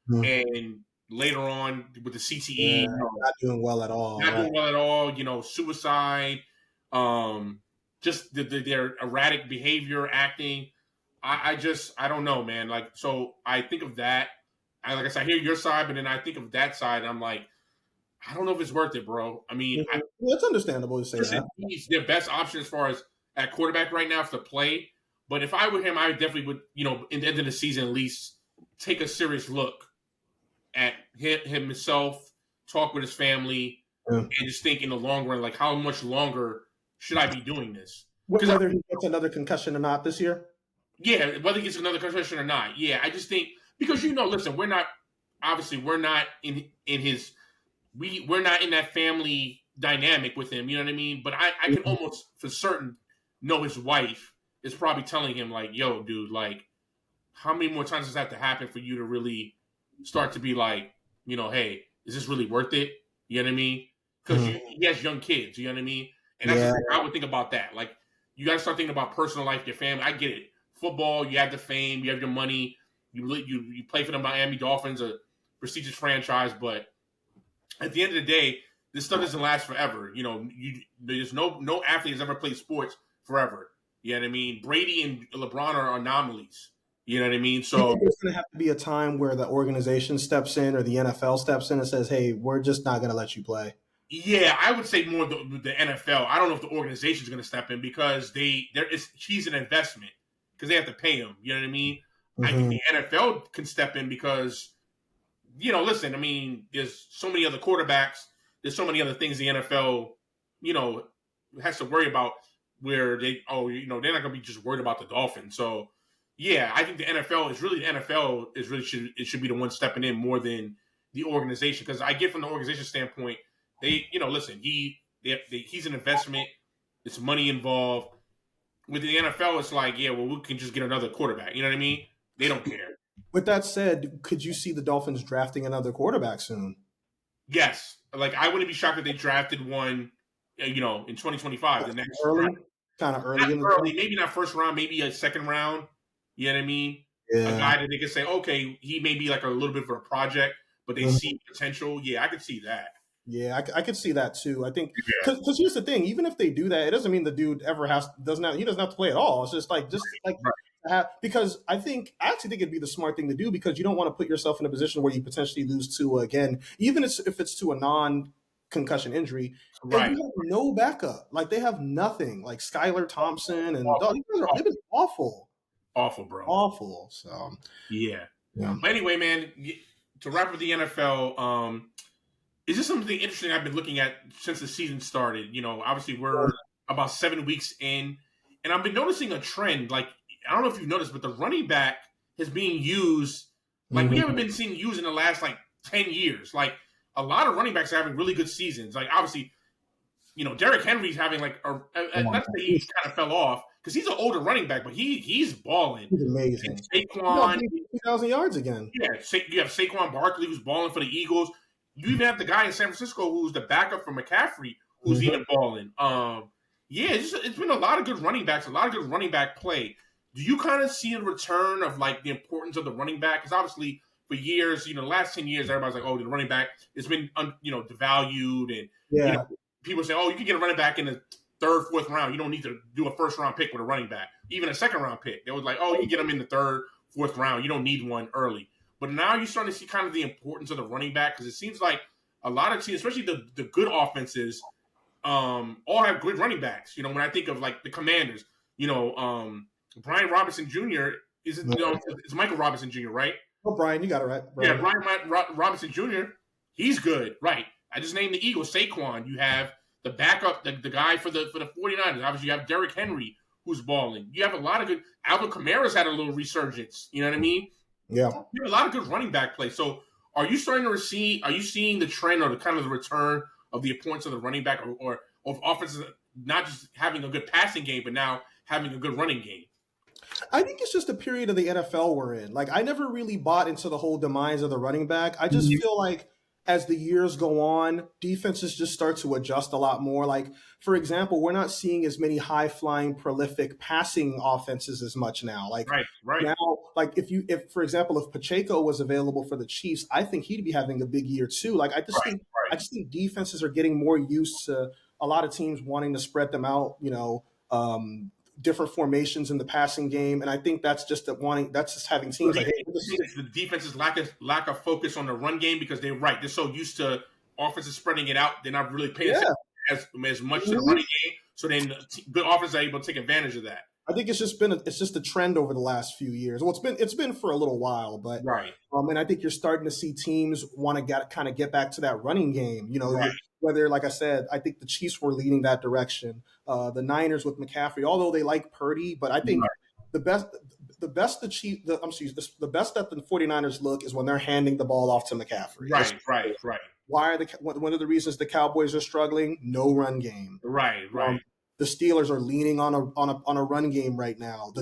and later on with the CTE, not doing well at all. Doing well at all. Suicide, just their erratic behavior, acting. I don't know, man. Like, so I think of that. Like I said, I hear your side, but then I think of that side, and I'm like, I don't know if it's worth it, bro. I mean, it's understandable to say that. He's their best option as far as at quarterback right now to play. But if I were him, I definitely would, in the end of the season, at least take a serious look at himself, talk with his family, and just think in the long run, like, how much longer should I be doing this? Whether he gets another concussion or not this year? Yeah, whether he gets another concussion or not. Yeah, I just think, because, listen, we're not in his, we're not in that family dynamic with him, you know what I mean? But I can almost for certain know his wife is probably telling him, like, yo, dude, like, how many more times does that have to happen for you to really start to be like, hey, is this really worth it? You know what I mean? Because he has young kids, you know what I mean? And that's the thing I would think about that. Like, you got to start thinking about personal life, your family. I get it. Football, you have the fame, you have your money, you play for the Miami Dolphins, a prestigious franchise, but at the end of the day, this stuff doesn't last forever. There's no athlete has ever played sports forever. You know what I mean? Brady and LeBron are anomalies. You know what I mean? So there's going to have to be a time where the organization steps in or the NFL steps in and says, hey, we're just not going to let you play. Yeah, I would say more the NFL. I don't know if the organization is going to step in because he's an investment because they have to pay him. You know what I mean? I think the NFL can step in because, listen, I mean, there's so many other quarterbacks. There's so many other things the NFL, has to worry about where they're not going to be just worried about the Dolphins. So, yeah, I think the NFL should be the one stepping in more than the organization. Because I get from the organization standpoint, they, listen, he's an investment. It's money involved. With the NFL, it's like, yeah, well, we can just get another quarterback. You know what I mean? They don't care. With that said, could you see the Dolphins drafting another quarterback soon? Yes. Like, I wouldn't be shocked if they drafted one, in 2025. The next kind of early. Maybe not first round, maybe a second round. You know what I mean? Yeah. A guy that they could say, okay, he may be like a little bit of a project, but they see potential. Yeah, I could see that. Yeah, I could see that too. I think because here's the thing: even if they do that, it doesn't mean the dude ever doesn't have to play at all. It's just like because I actually think it'd be the smart thing to do because you don't want to put yourself in a position where you potentially lose Tua again, even if it's to a concussion injury, and Right. you have no backup. Like they have nothing. Like Skylar Thompson and Awful. they've been awful, Awful, bro. awful. So Yeah. yeah. But anyway, man, to wrap up the NFL, is this something interesting I've been looking at since the season started? You know, obviously we're about 7 weeks in, and I've been noticing a trend. Like, I don't know if you've noticed, but the running back is being used like we haven't been seeing used in the last like 10 years. Like a lot of running backs are having really good seasons. Like obviously, you know, Derrick Henry's having like not that he kind of fell off because he's an older running back, but he's balling. He's amazing. Saquon, 2,000 yards again. Yeah, you have Saquon Barkley who's balling for the Eagles. You even have the guy in San Francisco who's the backup for McCaffrey who's even balling. Yeah, it's been a lot of good running backs, a lot of good running back play. Do you kind of see a return of like the importance of the running back? Because obviously for years, you know, the last 10 years, everybody's like, oh, the running back has been, devalued. And you know, people say, oh, you can get a running back in the third, fourth round. You don't need to do a first round pick with a running back, even a second round pick. They was like, oh, you can get them in the third, fourth round. You don't need one early. But now you're starting to see kind of the importance of the running back because it seems like a lot of teams, especially the good offenses, all have good running backs. You know, when I think of like the Commanders, Brian Robinson Jr. It's Michael Robinson Jr., right? Oh, Brian, you got it right. Brian. Yeah, Brian Robinson Jr., he's good, right? I just named the Eagles, Saquon. You have the backup, the guy for the 49ers. Obviously, you have Derrick Henry, who's balling. You have a lot of good – Alvin Kamara's had a little resurgence. You know what I mean? Yeah. You have a lot of good running back play. So are you starting to see – are you seeing the trend or the kind of the return of the importance of the running back or of offenses not just having a good passing game, but now having a good running game? I think it's just a period of the NFL we're in. Like, I never really bought into the whole demise of the running back. I just feel like as the years go on, defenses just start to adjust a lot more. Like, for example, we're not seeing as many high-flying, prolific passing offenses as much now. Like, right. Now, like if for example, if Pacheco was available for the Chiefs, I think he'd be having a big year too. Like, I just think defenses are getting more used to a lot of teams wanting to spread them out, different formations in the passing game, and I think that's just having teams like, hey, the defense's lack of focus on the run game because they're so used to offenses spreading it out, they're not really paying attention as much to the running game. So then good offenses are able to take advantage of that. I think it's just a trend over the last few years. Well, it's been for a little while, but and I think you're starting to see teams want to get back to that running game. Whether, like I said, I think the Chiefs were leading that direction. The Niners with McCaffrey, although they like Purdy, but I think the best that the 49ers look is when they're handing the ball off to McCaffrey. Right. Why are one of the reasons the Cowboys are struggling? No run game. Right. The Steelers are leaning on a run game right now.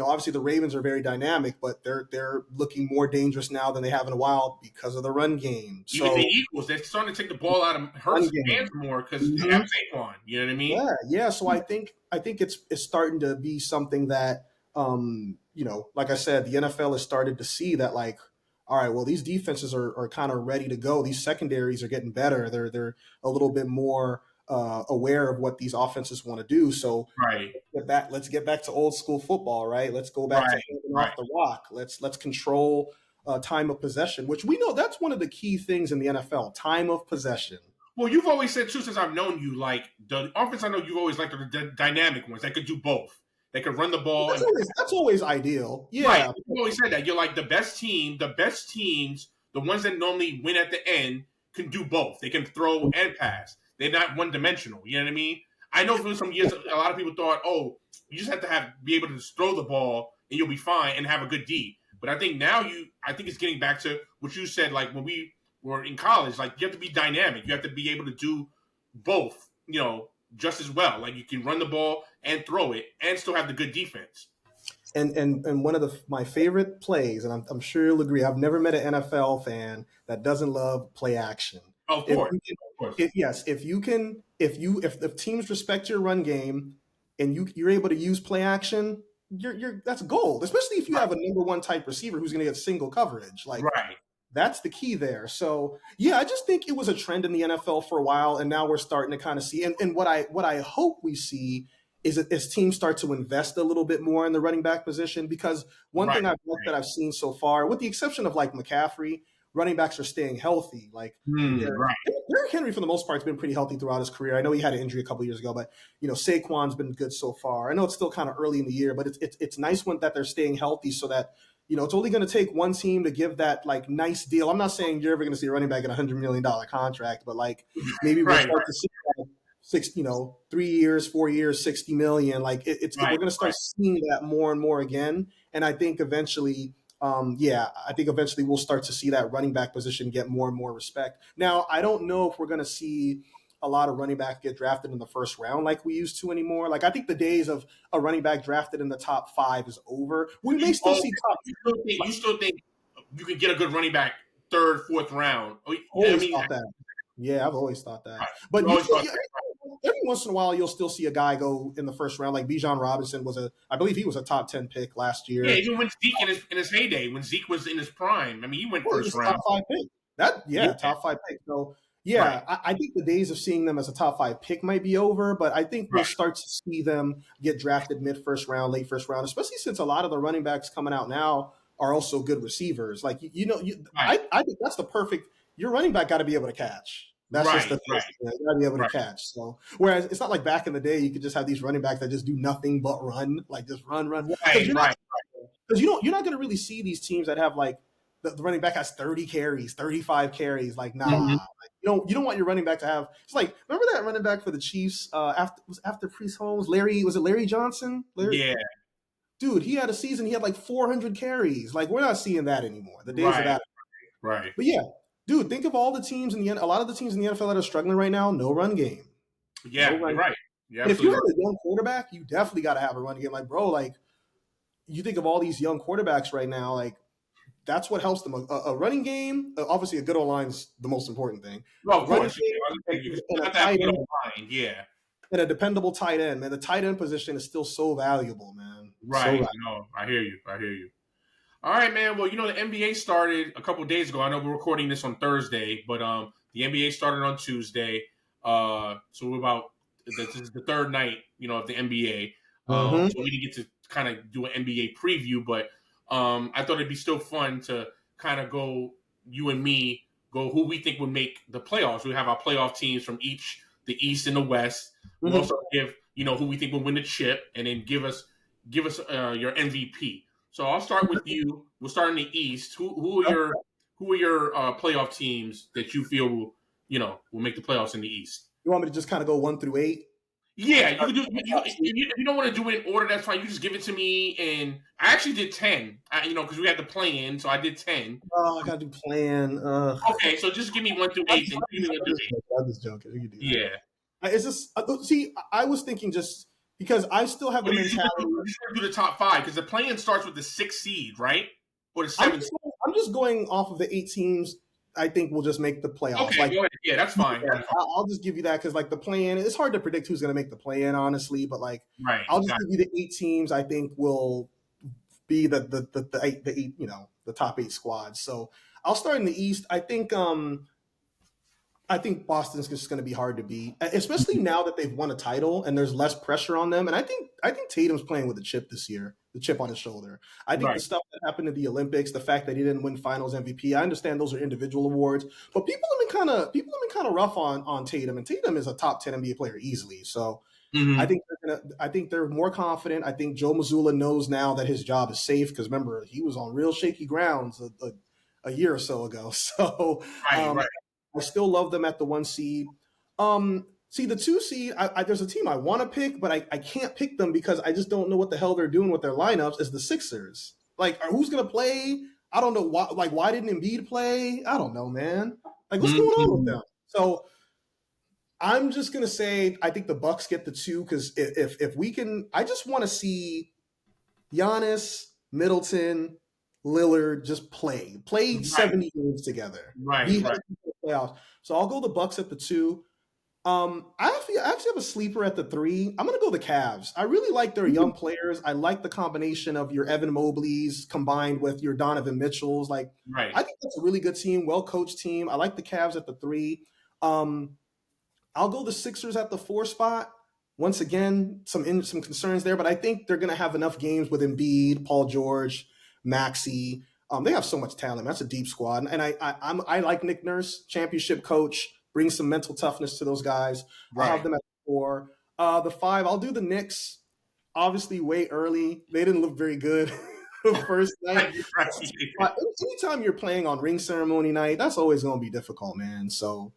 Obviously the Ravens are very dynamic, but they're looking more dangerous now than they have in a while because of the run game. So, even the Eagles, they're starting to take the ball out of Hurts' hands more because they have Saquon. You know what I mean? Yeah. So I think it's starting to be something that like I said, the NFL has started to see that, like, all right, well, these defenses are kind of ready to go. These secondaries are getting better. They're a little bit more aware of what these offenses want to do. So let's get back to old school football, right? Let's go back to handing off the rock. Let's control time of possession, which we know that's one of the key things in the NFL, time of possession. Well, you've always said too, since I've known you, like the offense, I know you've always liked the dynamic ones that could do both. They could run the ball. That's always ideal. Yeah. Right. You always said that. You're like the best teams, the ones that normally win at the end can do both. They can throw and pass. They're not one-dimensional. You know what I mean? I know for some years, a lot of people thought, oh, you just have to be able to just throw the ball and you'll be fine and have a good D. But I think now I think it's getting back to what you said, like when we were in college, like you have to be dynamic. You have to be able to do both, just as well. Like you can run the ball and throw it and still have the good defense. And one of my favorite plays, and I'm sure you'll agree, I've never met an NFL fan that doesn't love play action. Of course. If teams respect your run game and you're able to use play action, that's gold. Especially if you have a number one type receiver who's going to get single coverage. That's the key there. So I just think it was a trend in the NFL for a while, and now we're starting to kind of see. And what I hope we see is that as teams start to invest a little bit more in the running back position, because one thing that I've seen so far, with the exception of like McCaffrey, running backs are staying healthy. Like right. Derrick Henry, for the most part, has been pretty healthy throughout his career. I know he had an injury a couple years ago, but Saquon's been good so far. I know it's still kind of early in the year, but it's nice that they're staying healthy so that it's only going to take one team to give that like nice deal. I'm not saying you're ever going to see a running back at $100 million contract, but like maybe we'll start to see that 3 years, 4 years, $60 million. Like we're going to start seeing that more and more again. And I think eventually, we'll start to see that running back position get more and more respect. Now, I don't know if we're going to see a lot of running backs get drafted in the first round like we used to anymore. Like I think the days of a running back drafted in the top 5 is over. We may still see top. You still think you can get a good running back 3rd, 4th round? Thought that. Yeah, I've always thought that. But every once in a while, you'll still see a guy go in the first round. Like Bijan Robinson I believe he was a top 10 pick last year. Yeah, even when Zeke in his heyday, when Zeke was in his prime. I mean, he went first round. Top 5 pick. Top 5 pick. So yeah, I think the days of seeing them as a top 5 pick might be over, but I think we'll start to see them get drafted mid-first round, late first round, especially since a lot of the running backs coming out now are also good receivers. Like I think that's the perfect. Your running back got to be able to catch. That's just the thing. You got to be able to catch. So whereas it's not like back in the day, you could just have these running backs that just do nothing but run, like just run. Because you're not going to really see these teams that have like the running back has 30 carries, 35 carries. Like like, you don't want your running back to have. It's like remember that running back for the Chiefs after Priest Holmes, Larry Johnson? Yeah. Dude, he had a season. He had like 400 carries. Like we're not seeing that anymore. The days of that. Right. But yeah. Dude, think of all the teams a lot of the teams in the NFL that are struggling right now. No run game. Yeah, right. Yeah, if you have a young quarterback, you definitely got to have a run game. Like, bro, like you think of all these young quarterbacks right now. Like that's what helps them. A running game, obviously, a good O-line is the most important thing. Well, of course, and a tight end, and a dependable tight end. Man, the tight end position is still so valuable, man. Right. So valuable. No, I hear you. All right, man. Well, the NBA started a couple of days ago. I know we're recording this on Thursday, but the NBA started on Tuesday. So this is the 3rd night, of the NBA. So we didn't get to kind of do an NBA preview, but I thought it'd be still fun to kind of go, you and me, go who we think would make the playoffs. We have our playoff teams from the East and the West. We'll also give, who we think will win the chip, and then give us your MVP. So I'll start with you. We'll start in the East. Who are your playoff teams that you feel will make the playoffs in the East? You want me to just kind of go 1 through 8? Yeah, you can do. If you don't want to do it in order, that's fine. You just give it to me, and I actually did 10. Because we had the play-in, so I did 10. Oh, I gotta do play-in. Okay, so just give me 1 through 8. I'm just joking. You can do that. Yeah. It's just see. I was thinking just. Because I still have the mentality. You should do the top 5 because the play-in starts with the 6th seed, right? Or the 7th. I'm just going off of the 8 teams. I think we'll just make the playoffs. Okay, go ahead. Yeah, that's fine. I'll just give you that because like the play-in, it's hard to predict who's going to make the play-in, honestly. But like, I'll just give you the 8 teams. I think will be the 8, the top 8 squads. So I'll start in the East. I think Boston's just going to be hard to beat, especially now that they've won a title and there's less pressure on them. And I think Tatum's playing with a chip this year, the chip on his shoulder. I think the stuff that happened at the Olympics, the fact that he didn't win Finals MVP, I understand those are individual awards, but people have been kind of rough on Tatum, and Tatum is a top 10 NBA player easily. So I think they're more confident. I think Joe Mazzulla knows now that his job is safe because remember he was on real shaky grounds a year or so ago. So I still love them at the 1 seed. See, the 2 seed, there's a team I want to pick, but I can't pick them because I just don't know what the hell they're doing with their lineups, is the Sixers. Like, who's going to play? I don't know. Why didn't Embiid play? I don't know, man. Like, what's going on with them? So I'm just going to say I think the Bucks get the 2 because if we can – I just want to see Giannis, Middleton, Lillard just play 70 games together. Right. Playoffs. So I'll go the Bucks at the 2. I actually have a sleeper at the 3. I'm going to go the Cavs. I really like their young players. I like the combination of your Evan Mobley's combined with your Donovan Mitchell's. I think that's a really good team, well-coached team. I like the Cavs at the 3. I'll go the Sixers at the 4 spot. Once again, some concerns there, but I think they're going to have enough games with Embiid, Paul George, Maxey. They have so much talent. That's a deep squad, and I like Nick Nurse, championship coach, brings some mental toughness to those guys. Right. I'll have them at 4. The 5, I'll do the Knicks. Obviously, way early. They didn't look very good the first night. Anytime you're playing on ring ceremony night, that's always going to be difficult, man. So,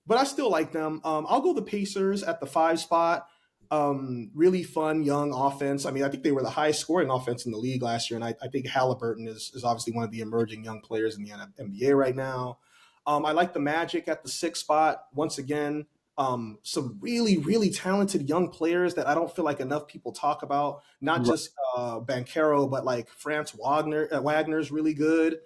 but I still like them. I'll go the Pacers at the 5 spot. Really fun, young offense. I mean, I think they were the highest scoring offense in the league last year, and I think Halliburton is obviously one of the emerging young players in the NBA right now. I like the Magic at the 6 spot. Once again, some really, really talented young players that I don't feel like enough people talk about. Not just Banchero, but like Franz Wagner's really good.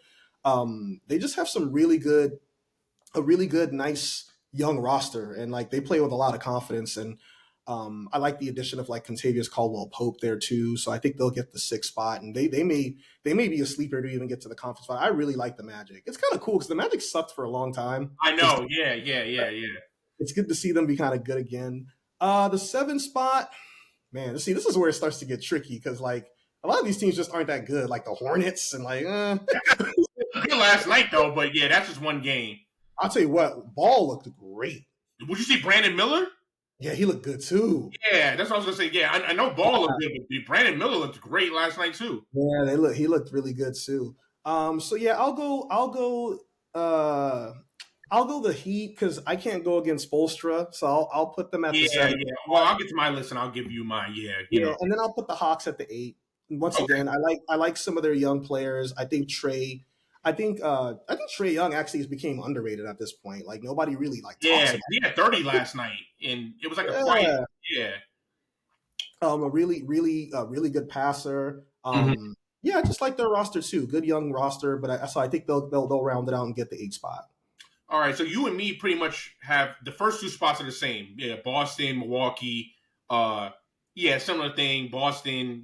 They just have a really good, nice young roster, and like they play with a lot of confidence. And I like the addition of like Contavious Caldwell-Pope there too. So I think they'll get the 6th spot, and they may be a sleeper to even get to the conference spot. I really like the Magic. It's kind of cool because the Magic sucked for a long time. I know. Yeah. It's good to see them be kind of good again. The 7th spot, man, see, this is where it starts to get tricky because like a lot of these teams just aren't that good, like the Hornets and like. Good last night though, but yeah, that's just one game. I'll tell you what, Ball looked great. Would you see Brandon Miller? Yeah, he looked good too. Yeah, that's what I was gonna say. Yeah, I know Ball looked good, but Brandon Miller looked great last night too. Yeah, he looked really good too. So yeah, I'll go the Heat because I can't go against Spoelstra, so I'll put them at the 7. Yeah. Well, I'll get to my list and I'll give you mine. Yeah, and then I'll put the Hawks at the 8. And once again, I like some of their young players. I think Trae Young actually became underrated at this point. Like nobody really like talks about he had 30 last night, and it was like a fight. Yeah. A really good passer. Yeah, just like their roster too. Good young roster, but I think they'll round it out and get the 8 spot. All right, so you and me pretty much have the first 2 spots are the same. Yeah, Boston, Milwaukee. Similar thing. Boston,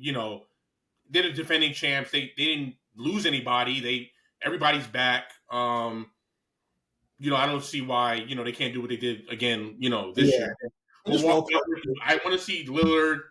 they're the defending champs. They didn't lose anybody. Everybody's back. I don't see why, they can't do what they did again, this year. I want to see Lillard,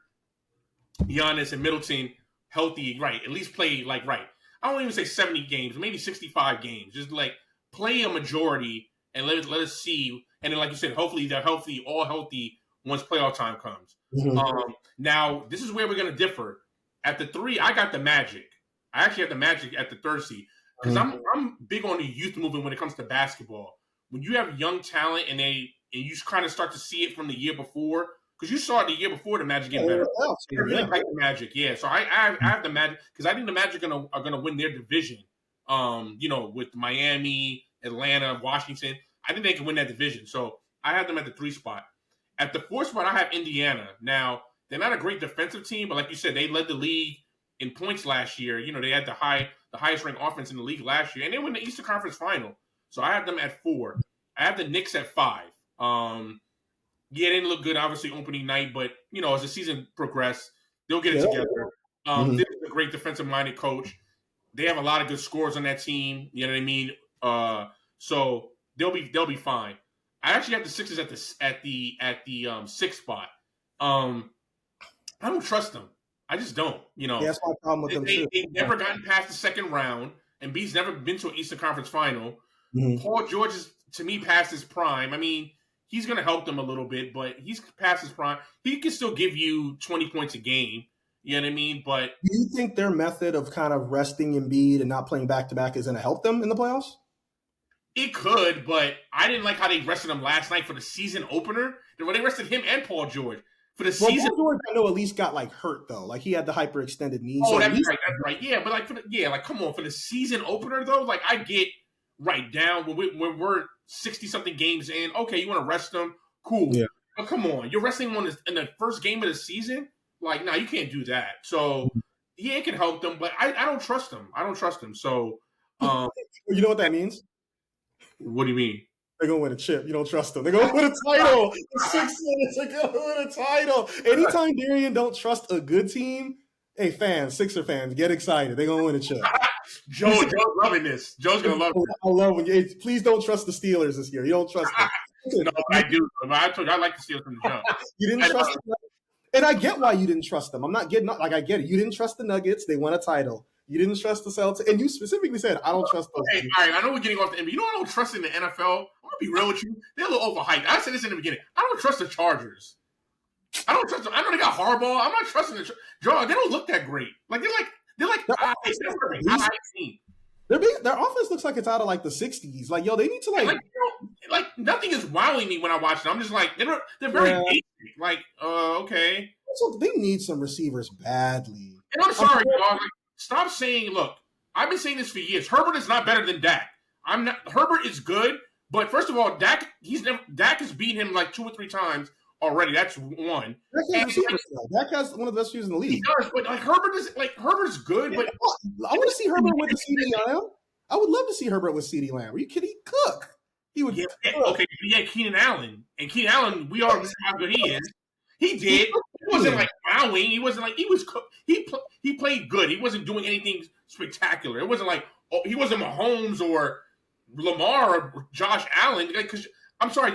Giannis, and Middleton healthy, right? At least play right. I don't even say 70 games, maybe 65 games. Just like play a majority and let us see. And then, like you said, hopefully they're healthy, all healthy once playoff time comes. Mm-hmm. Now, this is where we're going to differ. At the 3, I got the Magic. I actually have the Magic at the 3rd seed. Because I'm big on the youth movement when it comes to basketball. When you have young talent and you kind of start to see it from the year before, because you saw it the year before the Magic getting better. I really like the Magic, yeah. So I have the Magic because I think the Magic are gonna win their division. With Miami, Atlanta, Washington, I think they can win that division. So I have them at the 3 spot. At the 4 spot, I have Indiana. Now they're not a great defensive team, but like you said, they led the league in points last yeare. They had the highest ranked offense in the league last year, and they won the Eastern Conference Final. So I have them at 4. I have the Knicks at 5. They didn't look good, obviously, opening night, but as the season progressed, they'll get it together. They're a great defensive-minded coach. They have a lot of good scores on that team. You know what I mean? So they'll be fine. I actually have the Sixers at the 6th spot. I don't trust them. I just don't. That's my problem with them too. They've never gotten past the second round, and B's never been to an Eastern Conference Final. Mm-hmm. Paul George is, to me, past his prime. I mean, he's going to help them a little bit, but he's past his prime. He can still give you 20 points a game. You know what I mean? But do you think their method of kind of resting Embiid and not playing back-to-back is going to help them in the playoffs? It could, but I didn't like how they rested him last night for the season opener. When they rested him and Paul George. For the season, Paul George, I know, at least got hurt though. Like he had the hyperextended knee. Oh, that's right. Yeah, but come on, for the season opener though, like I get right down when we're 60-something games in. Okay, you want to rest them, cool. Yeah. But come on, you're resting one in the first game of the season. Like, you can't do that. So yeah, it can help them, but I don't trust them. So, you know what that means? What do you mean? They're going to win a chip. You don't trust them. They're going to win a title. In 6 minutes, they're going to win a title. Anytime Darian don't trust a good team, hey, Sixer fans, get excited. They're going to win a chip. Joe's loving this. Joe's going to love it. I love when please don't trust the Steelers this year. You don't trust them. No, I do. I told you, I like the Steelers from the jump. You didn't trust them. And I get why you didn't trust them. I get it. You didn't trust the Nuggets. They won a title. You didn't trust the Celtics, and you specifically said, "I don't trust those." Okay, all right. I know we're getting off the NBA. You know what I don't trust in the NFL? I'm gonna be real with you. They're a little overhyped. I said this in the beginning. I don't trust the Chargers. I don't trust them. I know they got Harbaugh. I'm not trusting the Chargers. They don't look that great. Like they're high team. Their offense looks like it's out of like the 60s. Like, yo, they need to like nothing is wowing me when I watch them. I'm just like they're very basic. Like, okay. So they need some receivers badly. And I'm sorry, dog. Like, stop saying. Look, I've been saying this for years. Herbert is not better than Dak. Herbert is good, but first of all, Dak has beaten him like 2 or 3 times already. That's one. Dak has one of the best receivers in the league. He does, but Herbert's good. But I want to see Herbert with the CeeDee Lamb. I would love to see Herbert with CeeDee Lamb. Are you kidding? Cook. He would. Okay, he had Keenan Allen, and Keenan Allen, we already know how good he is. He did. He wasn't like wowing. He wasn't like he played good. He wasn't doing anything spectacular. It wasn't like he wasn't Mahomes or Lamar or Josh Allen. Because I'm sorry,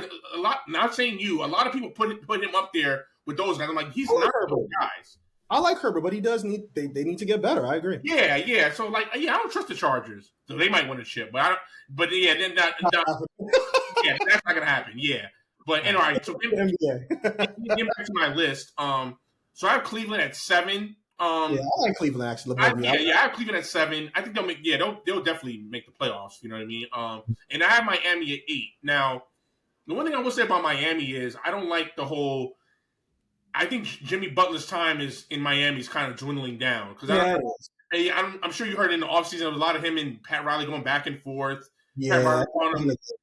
not saying you. A lot of people put him up there with those guys. I'm like, he's not those guys. I like Herbert, but he does need. They need to get better. I agree. Yeah. So I don't trust the Chargers. So they might win a chip, but then that's not gonna happen. Yeah. But all right, so get back to my list. So I have Cleveland at 7. I like Cleveland actually. I have Cleveland at 7. I think they'll definitely make the playoffs. You know what I mean? And I have Miami at 8. Now, the one thing I will say about Miami is I don't like the whole. I think Jimmy Butler's time in Miami is kind of dwindling down because I'm sure you heard in the offseason there was a lot of him and Pat Riley going back and forth. Yeah, Pat Riley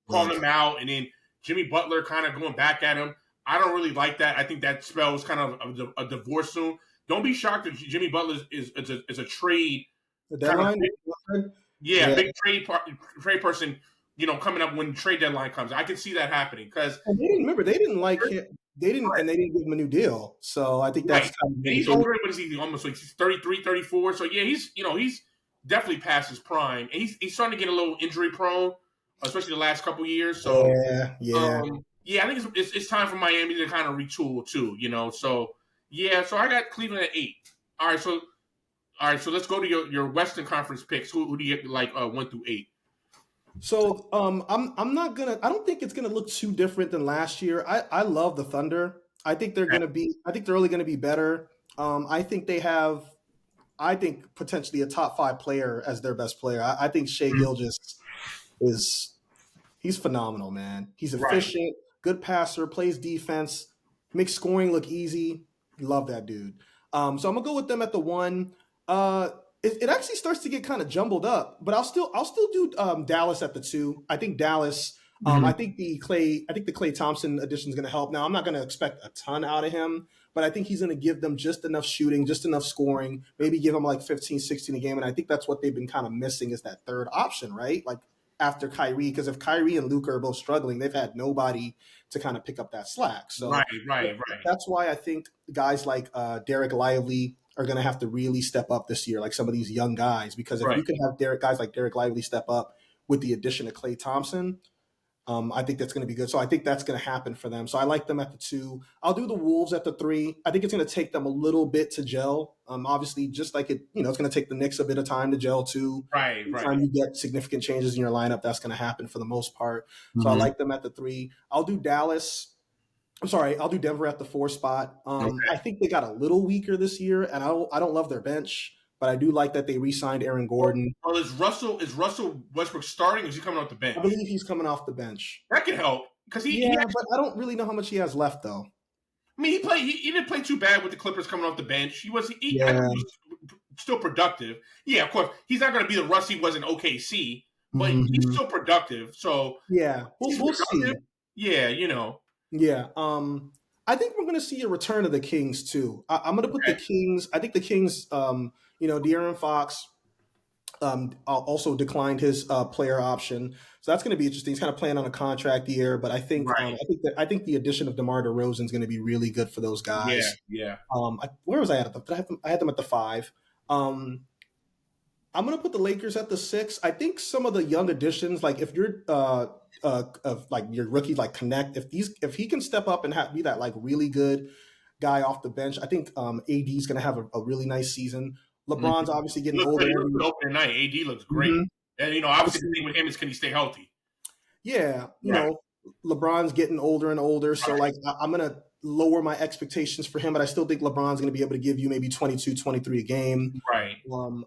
calling him out, and then Jimmy Butler kind of going back at him. I don't really like that. I think that spells kind of a divorce soon. Don't be shocked if Jimmy Butler is a trade. Big trade person. Coming up when the trade deadline comes. I can see that happening because they didn't like him. They didn't give him a new deal. So I think that's kind of he's older. What is he? Almost like he's 33, 34. So yeah, he's definitely past his prime, and he's starting to get a little injury prone, especially the last couple years. So I think it's time for Miami to kind of retool too. So so I got Cleveland at 8. All right, so let's go to your Western Conference picks. Who do you get 1 through 8? So I'm not gonna. I don't think it's gonna look too different than last year. I love the Thunder. I think they're gonna be. I think they're really gonna be better. I think they have. I think potentially a top 5 player as their best player. I think Shai Gilgeous he's phenomenal, man. He's efficient, good passer, plays defense, makes scoring look easy. Love that dude. So I'm gonna go with them at the 1. It actually starts to get kind of jumbled up, but I'll still do Dallas at the 2. I think Dallas. I think the Klay Thompson addition is going to help. Now I'm not going to expect a ton out of him, but I think he's going to give them just enough shooting, just enough scoring, maybe give them like 15, 16 a game. And I think that's what they've been kind of missing is that third option, right? Like after Kyrie, because if Kyrie and Luka are both struggling, they've had nobody to kind of pick up that slack. So right. That's why I think guys like Derek Lively are going to have to really step up this year, like some of these young guys, because if you can have guys like Derek Lively step up with the addition of Klay Thompson, I think that's going to be good. So I think that's going to happen for them. So I like them at the 2. I'll do the Wolves at the 3. I think it's going to take them a little bit to gel. Obviously, just like it's going to take the Knicks a bit of time to gel too. Right. Anytime you get significant changes in your lineup, that's going to happen for the most part. So I like them at the 3. I'll do I'll do Denver at the 4 spot. I think they got a little weaker this year, and I don't love their bench, but I do like that they re-signed Aaron Gordon. Well, is Russell Westbrook starting, or is he coming off the bench? I believe he's coming off the bench. That could help because but I don't really know how much he has left though. I mean, he didn't play too bad with the Clippers coming off the bench. He was still productive. Yeah, of course, he's not going to be the Russ he was in OKC, but he's still productive. So we'll see. Yeah, Yeah. I think we're going to see a return of the Kings too. I'm going to put the Kings. I think the Kings. De'Aaron Fox also declined his player option, so that's going to be interesting. He's kind of playing on a contract year, but I think I think the addition of DeMar DeRozan is going to be really good for those guys. Yeah. Where was I at? I had them at the 5. I'm going to put the Lakers at the 6. I think some of the young additions, like if you're like your rookie, like Connect, if he can step up and be that like really good guy off the bench, I think AD is going to have a really nice season. LeBron's obviously getting older. He looked good opening night. AD looks great. And, obviously the thing with him is, can he stay healthy? Yeah. You know, LeBron's getting older and older. So, I'm going to lower my expectations for him, but I still think LeBron's going to be able to give you maybe 22, 23 a game. Right.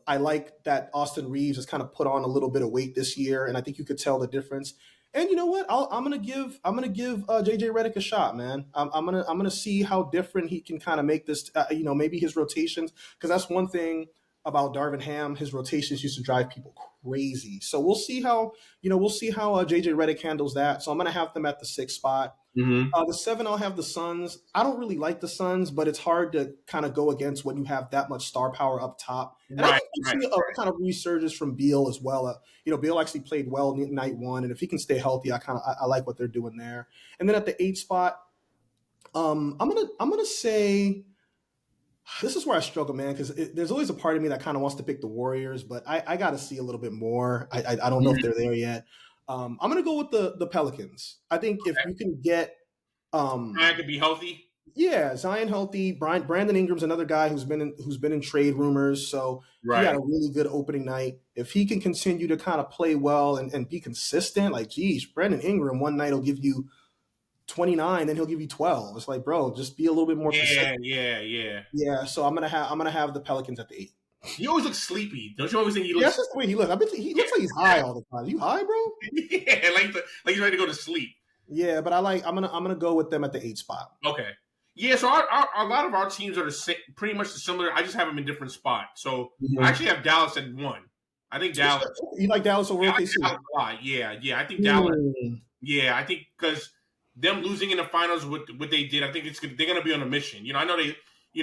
I like that Austin Reeves has kind of put on a little bit of weight this year, and I think you could tell the difference. And you know what? I'm gonna give JJ Redick a shot, man. I'm gonna see how different he can kind of make this. Maybe his rotations, because that's one thing about Darvin Ham. His rotations used to drive people crazy. So we'll see how JJ Redick handles that. So I'm gonna have them at the 6th spot. The 7, I'll have the Suns. I don't really like the Suns, but it's hard to kind of go against when you have that much star power up top. And I think we'll see a kind of resurgence from Beal as well. Beal actually played well night 1, and if he can stay healthy, I like what they're doing there. And then at the 8th spot, I'm gonna say this is where I struggle, man, because there's always a part of me that kind of wants to pick the Warriors, but I got to see a little bit more. I don't know if they're there yet. I'm going to go with the Pelicans. I think if you can get Zion could be healthy. Yeah, Zion healthy. Brandon Ingram's another guy who's been in trade rumors, so he had a really good opening night. If he can continue to kind of play well and be consistent, Brandon Ingram one night will give you 29, then he'll give you 12. It's like, bro, just be a little bit more consistent. Yeah. So I'm gonna have the Pelicans at the 8. He always looks sleepy. Don't you always think he looks? That's just the way he looks. I bet he looks like he's high all the time. You high, bro? Yeah, like he's ready to go to sleep. Yeah, but I'm gonna go with them at the 8 spot. Okay. Yeah, so a lot of our teams are pretty much similar. I just have them in different spots. So I actually have Dallas at 1. I think Dallas. You like Dallas over OKC? A lot. Yeah. I think Dallas. Yeah, I think because them losing in the finals, what they did, I think they're going to be on a mission. I know they.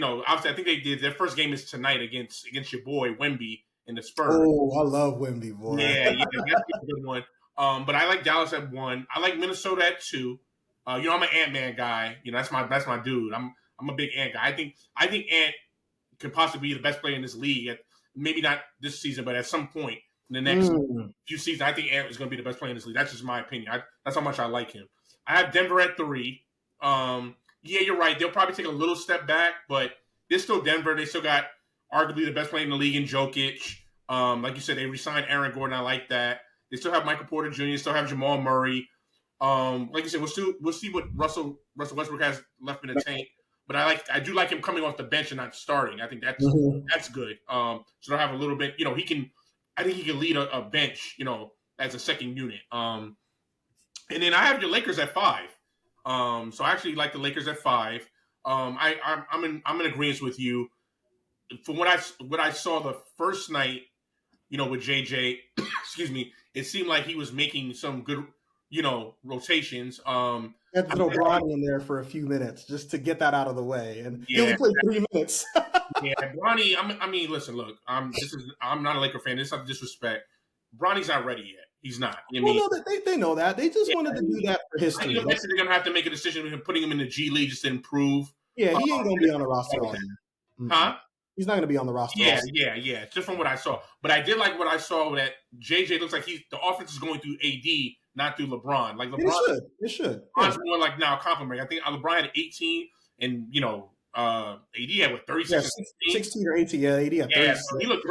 Obviously, I think they did. Their first game is tonight against your boy Wemby and the Spurs. Oh, I love Wemby, boy. Yeah, that's a good one. But I like Dallas at 1. I like Minnesota at 2. I'm an Ant-Man guy. That's my dude. I'm a big Ant guy. I think Ant could possibly be the best player in this league. Maybe not this season, but at some point in the next few seasons, I think Ant is going to be the best player in this league. That's just my opinion. That's how much I like him. I have Denver at 3. Yeah, you're right. They'll probably take a little step back, but they're still Denver. They still got arguably the best player in the league in Jokic. Like you said, they re-signed Aaron Gordon. I like that. They still have Michael Porter Jr. Still have Jamal Murray. Like you said, we'll see what Russell Westbrook has left in the tank. But I do like him coming off the bench and not starting. I think that's good. So they'll have a little bit. I think he can lead a bench. As a second unit. And then I have your Lakers at 5. So I actually like the Lakers at 5. I'm in agreement with you. From what I saw the first night, with JJ, excuse me, it seemed like he was making some good, rotations. Had to throw Bronny in there for a few minutes just to get that out of the way, and he only played 3 minutes. Yeah, Bronny. Listen, look, I'm not a Laker fan. This is not disrespect. Bronny's not ready yet. He's not. No, they know that. They just wanted to do that for history. They're going to have to make a decision with him putting him in the G League just to improve. Yeah, he ain't going to be on the roster all year. Huh? He's not going to be on the roster. Yeah. Just from what I saw. But I did like what I saw that JJ looks like the offense is going through AD, not through LeBron. Like LeBron, it should. LeBron's more like now complimenting. I think LeBron had 18, and AD had 36, 16 or 18. Yeah, AD had 36. Yeah, so he looked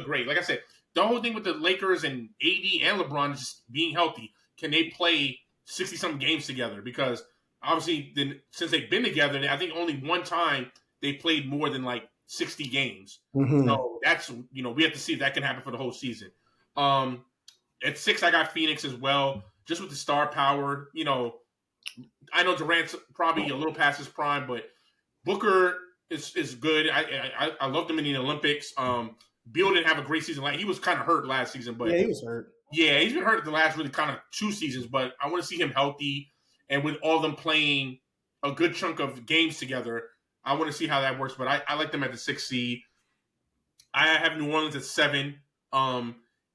great. Like I said, the whole thing with the Lakers and AD and LeBron is just being healthy. Can they play 60-something games together? Because obviously, since they've been together, I think only one time they played more than 60 games. So that's, we have to see if that can happen for the whole season. At 6, I got Phoenix as well, just with the star power. I know Durant's probably a little past his prime, but Booker is good. I loved him in the Olympics. Beal didn't have a great season. He was kind of hurt last season, but yeah, he was hurt. Yeah, he's been hurt the last really kind of 2 seasons. But I want to see him healthy, and with all of them playing a good chunk of games together, I want to see how that works. But I like them at the 6th seed. I have New Orleans at 7.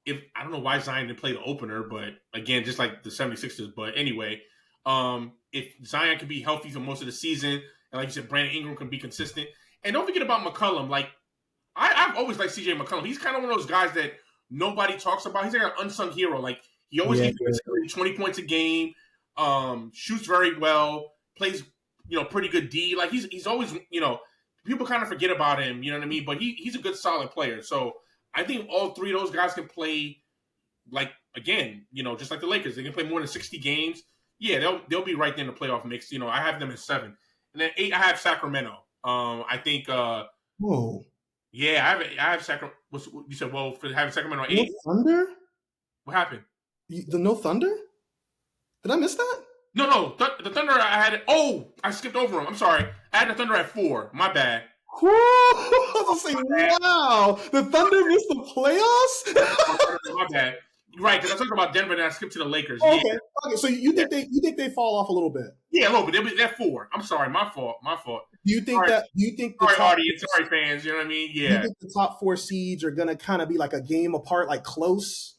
If I don't know why Zion didn't play the opener, but again, just like the 76ers. But anyway, if Zion can be healthy for most of the season, and like you said, Brandon Ingram can be consistent, and don't forget about McCollum. I've always liked CJ McCollum. He's kind of one of those guys that nobody talks about. He's like an unsung hero. He always gets 20 points a game, shoots very well, plays pretty good D. He's always people kind of forget about him. You know what I mean? But he's a good, solid player. So I think all three of those guys can play. Like again, just like the Lakers, they can play more than 60 games. Yeah, they'll be right there in the playoff mix. I have them at 7, and then 8. I have Sacramento. I think. Whoa. Yeah, I have Sacramento. You said? Well, for having Sacramento 8. No Thunder. What happened? No Thunder? Did I miss that? No. The Thunder. I had. Oh, I skipped over them. I'm sorry. I had the Thunder at 4. My bad. Woo! I was saying, wow, the Thunder missed the playoffs. My bad. Right, because I talked about Denver and I skipped to the Lakers. Okay. So you think they fall off a little bit? Yeah, a little bit. They're 4. I'm sorry, my fault. Do you think sorry. the sorry, audience, sorry fans, you know what I mean? Yeah. Do you think the top 4 seeds are gonna kind of be like a game apart, like close?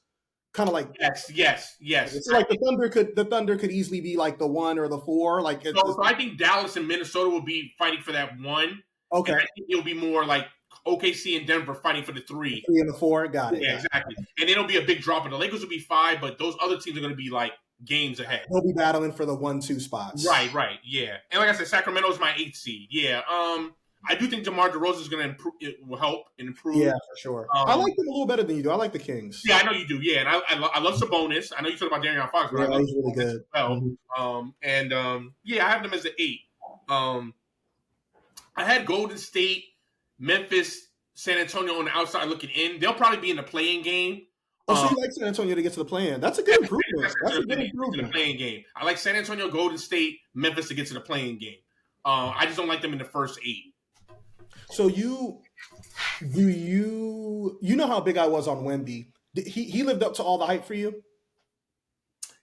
Kind of like yes. It's like the Thunder could easily be like the 1 or the 4. Like so I think Dallas and Minnesota will be fighting for that 1. Okay. And I think it'll be more like OKC and Denver fighting for the 3. 3 and the 4, got it. Yeah, exactly. And it'll be a big drop. And the Lakers will be 5, but those other teams are going to be like games ahead. They'll be battling for the 1-2 spots. Right, yeah. And like I said, Sacramento's my 8th seed. Yeah. I do think DeMar DeRozan is going to improve. It will help and improve. Yeah, for sure. I like them a little better than you do. I like the Kings. Yeah, I know you do. Yeah, and I love Sabonis. I know you talked about Darian Fox, but yeah, he's really good. Well, yeah, I have them as an 8. I had Golden State, Memphis, San Antonio on the outside looking in. They'll probably be in the play-in game. So you like San Antonio to get to the play-in? That's a good improvement. That's a good improvement. The play-in game. I like San Antonio, Golden State, Memphis to get to the play-in game. I just don't like them in the first 8. So you know how big I was on Wemby. He lived up to all the hype for you?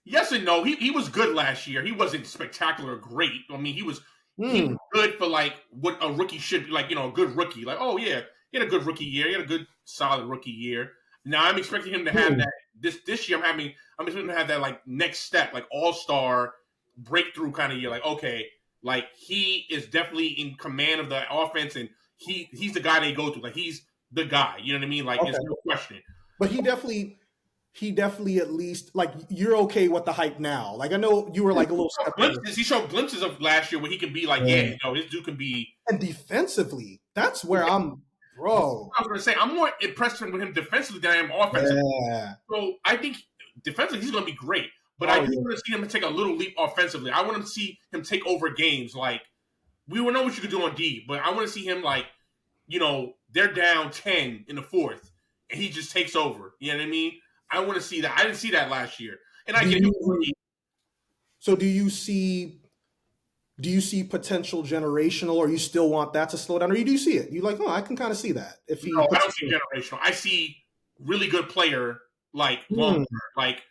Yes and no. He was good last year. He wasn't spectacular or great. I mean, he was good for like what a rookie should be, like, a good rookie. Like, oh yeah, he had a good rookie year. He had a good solid rookie year. Now I'm expecting him to have that this year. I'm expecting him to have that like next step, like all-star breakthrough kind of year. Like, okay, like he is definitely in command of the offense, and he's the guy they go to. Like, he's the guy. You know what I mean? Like, there's no question. But he definitely at least, like, you're okay with the hype now. Like, I know you were like a little glimpses. He showed glimpses of last year where he can be like, this dude can be. And defensively, that's where I'm, bro. I was gonna say I'm more impressed with him defensively than I am offensively. Yeah. So I think defensively he's gonna be great. But I do want to see him take a little leap offensively. I want to see him take over games. Like, we will know what you can do on D, but I want to see him, like, they're down 10 in the 4th, and he just takes over. You know what I mean? I want to see that. I didn't see that last year. And I get it. So do you see potential generational, or you still want that to slow down? Or do you see it? You like, I can kind of see that. No, I don't see generational. I see really good player, like, long term. Like,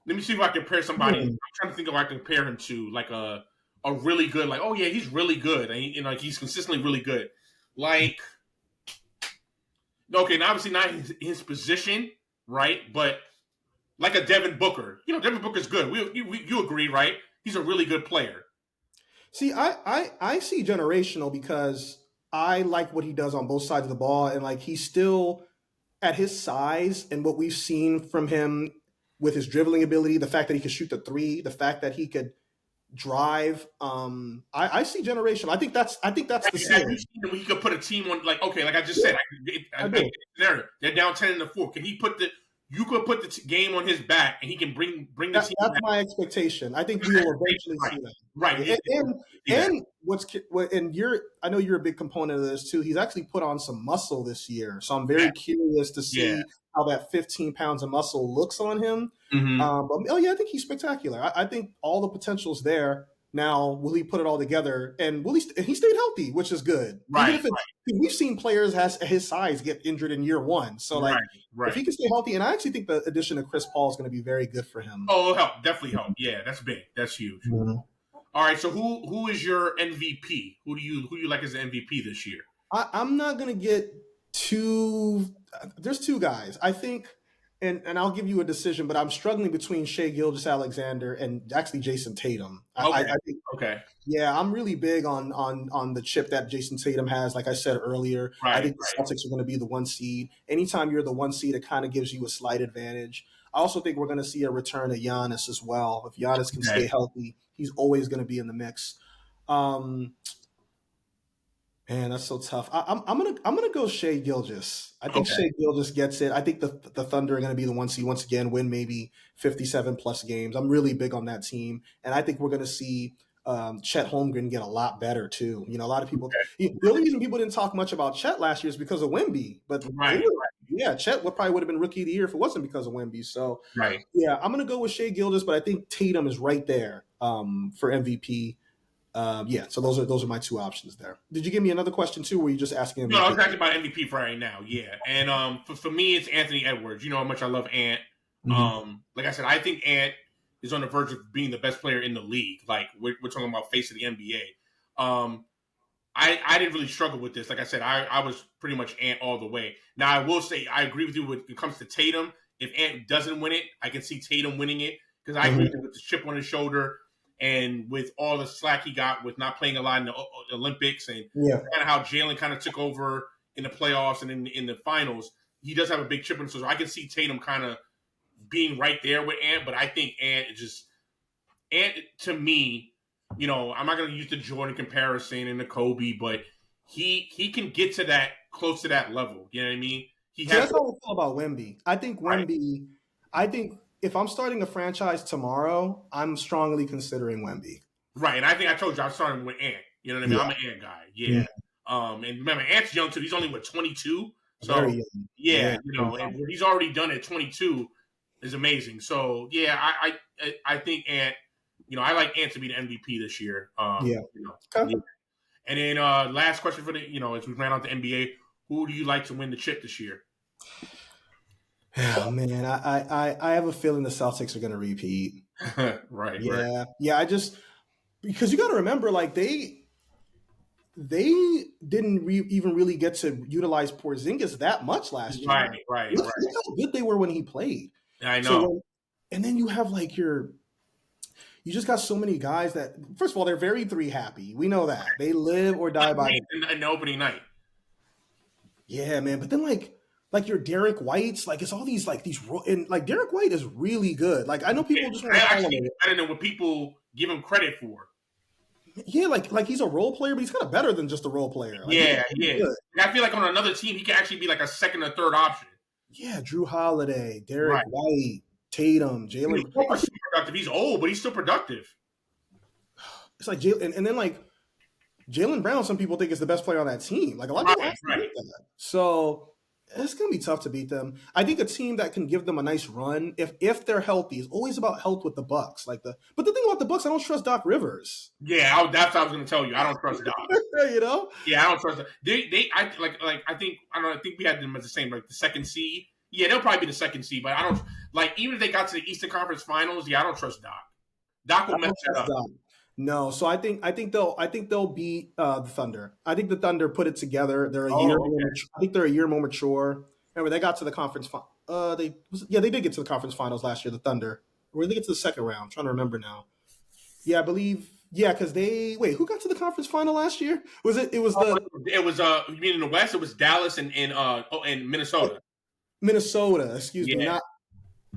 let me see if I can compare somebody. I'm trying to think if I can compare him to like a really good, like, oh yeah, he's really good. And like, he's consistently really good. Like, okay, now obviously not his position, right? But like a Devin Booker. Devin Booker's good. You agree, right? He's a really good player. See, I see generational because I like what he does on both sides of the ball, and like, he's still at his size and what we've seen from him with his dribbling ability, the fact that he could shoot the 3, the fact that he could drive. I see generational. I think that's the ceiling. He could put a team on, like, okay, like I just said, they're down 10 in the 4th. Can he put you could put the game on his back, and he can bring the team. That's my expectation. I think we will eventually see that. Right. I know you're a big component of this too. He's actually put on some muscle this year, so I'm very curious to see how that 15 pounds of muscle looks on him. I think he's spectacular. I think all the potential's there. Now, will he put it all together? And he stayed healthy, which is good. Right. We've seen players his size get injured in year 1. So, like, if he can stay healthy, and I actually think the addition of Chris Paul is going to be very good for him. Oh, it'll help. Definitely help. Yeah, that's big. That's huge. Mm-hmm. All right. So who is your MVP? Who do you like as the MVP this year? I'm not going to get too. There's 2 guys. I think. And I'll give you a decision, but I'm struggling between Shai Gilgeous-Alexander and actually Jason Tatum. I think, yeah, I'm really big on the chip that Jason Tatum has. Like I said earlier, I think the Celtics are going to be the 1 seed. Anytime you're the 1 seed, it kind of gives you a slight advantage. I also think we're going to see a return of Giannis as well. If Giannis can stay healthy, he's always going to be in the mix. Man, that's so tough. I'm gonna go Shea Gilgeous. I think Okay. Shea Gilgeous gets it. I think the Thunder are gonna be the one seed once again, win maybe 57 plus games. I'm really big on that team, and I think we're gonna see Chet Holmgren get a lot better too. You know, a lot of people. The only reason people didn't talk much about Chet last year is because of Wemby, but Right. yeah, Chet probably would have been Rookie of the Year if it wasn't because of Wemby. So Right. yeah, I'm gonna go with Shea Gilgeous, but I think Tatum is right there for MVP. Yeah, so those are my two options there. Did you give me another question too? Or were you just asking MVP? No, I was asking about MVP for right now. Yeah, and for me, it's Anthony Edwards. You know how much I love Ant. Like I said, I think Ant is on the verge of being the best player in the league. Like we're talking about face of the NBA. I didn't really struggle with this. Like I said, I was pretty much Ant all the way. Now I will say I agree with you when it comes to Tatum. If Ant doesn't win it, I can see Tatum winning it because I agree with the chip on his shoulder. And with all the slack he got with not playing a lot in the Olympics and kind of how Jalen kind of took over in the playoffs and in the finals, he does have a big chip on his shoulder. I can see Tatum kind of being right there with Ant, but I think Ant to me, you know, I'm not going to use the Jordan comparison and the Kobe, but he can get to that close to that level. You know what I mean? That's how I feel about Wemby. I think Wemby. I think if I'm starting a franchise tomorrow, I'm strongly considering Wemby. Right, and I think I told you I'm starting with Ant. You know what I mean? Yeah. I'm an Ant guy. Yeah. And remember, Ant's young too. He's only 22. So yeah, you know, and what he's already done at 22 is amazing. So yeah, I think Ant. You know, I like Ant to be the MVP this year. You know, okay. And then last question for as we ran out the NBA, who do you like to win the chip this year? Oh man, I have a feeling the Celtics are going to repeat. Right. Yeah. I just because you got to remember, like they didn't even really get to utilize Porzingis that much last year. Right. Look how good they were when he played. I know. So and then you have like you just got so many guys that first of all they're very 3 happy. We know that they live or die by in the opening night. Yeah, man. But then like your Derek White's, like it's all these and like Derek White is really good. Like I know people just want to call him better than what people give him credit for. Yeah, like he's a role player, but he's kind of better than just a role player. Like, yeah. I feel like on another team he can actually be like a second or third option. Yeah, Drew Holiday, Derek White, Tatum, Jalen. He's productive. He's old, but he's still productive. It's like Jalen, and then like Jalen Brown. Some people think is the best player on that team. Like a lot of people think that. So. It's going to be tough to beat them. I think a team that can give them a nice run, if they're healthy, is always about health with the Bucks. But the thing about the Bucks, I don't trust Doc Rivers. Yeah, that's what I was going to tell you. I don't trust Doc. You know? Yeah, I don't trust them. I think we had them as the same, like the second seed. Yeah, they'll probably be the second seed, but I don't even if they got to the Eastern Conference Finals. Yeah, I don't trust Doc. Doc will mess that up. No, so I think they'll beat the Thunder. I think the Thunder put it together. They're a year. I think they're a year more mature. Remember, they got to the conference. They did get to the conference finals last year. The Thunder, or did they get to the second round? I'm trying to remember now. Yeah, I believe. Yeah, because who got to the conference final last year? You mean in the West? It was Dallas and Minnesota. Minnesota, excuse me,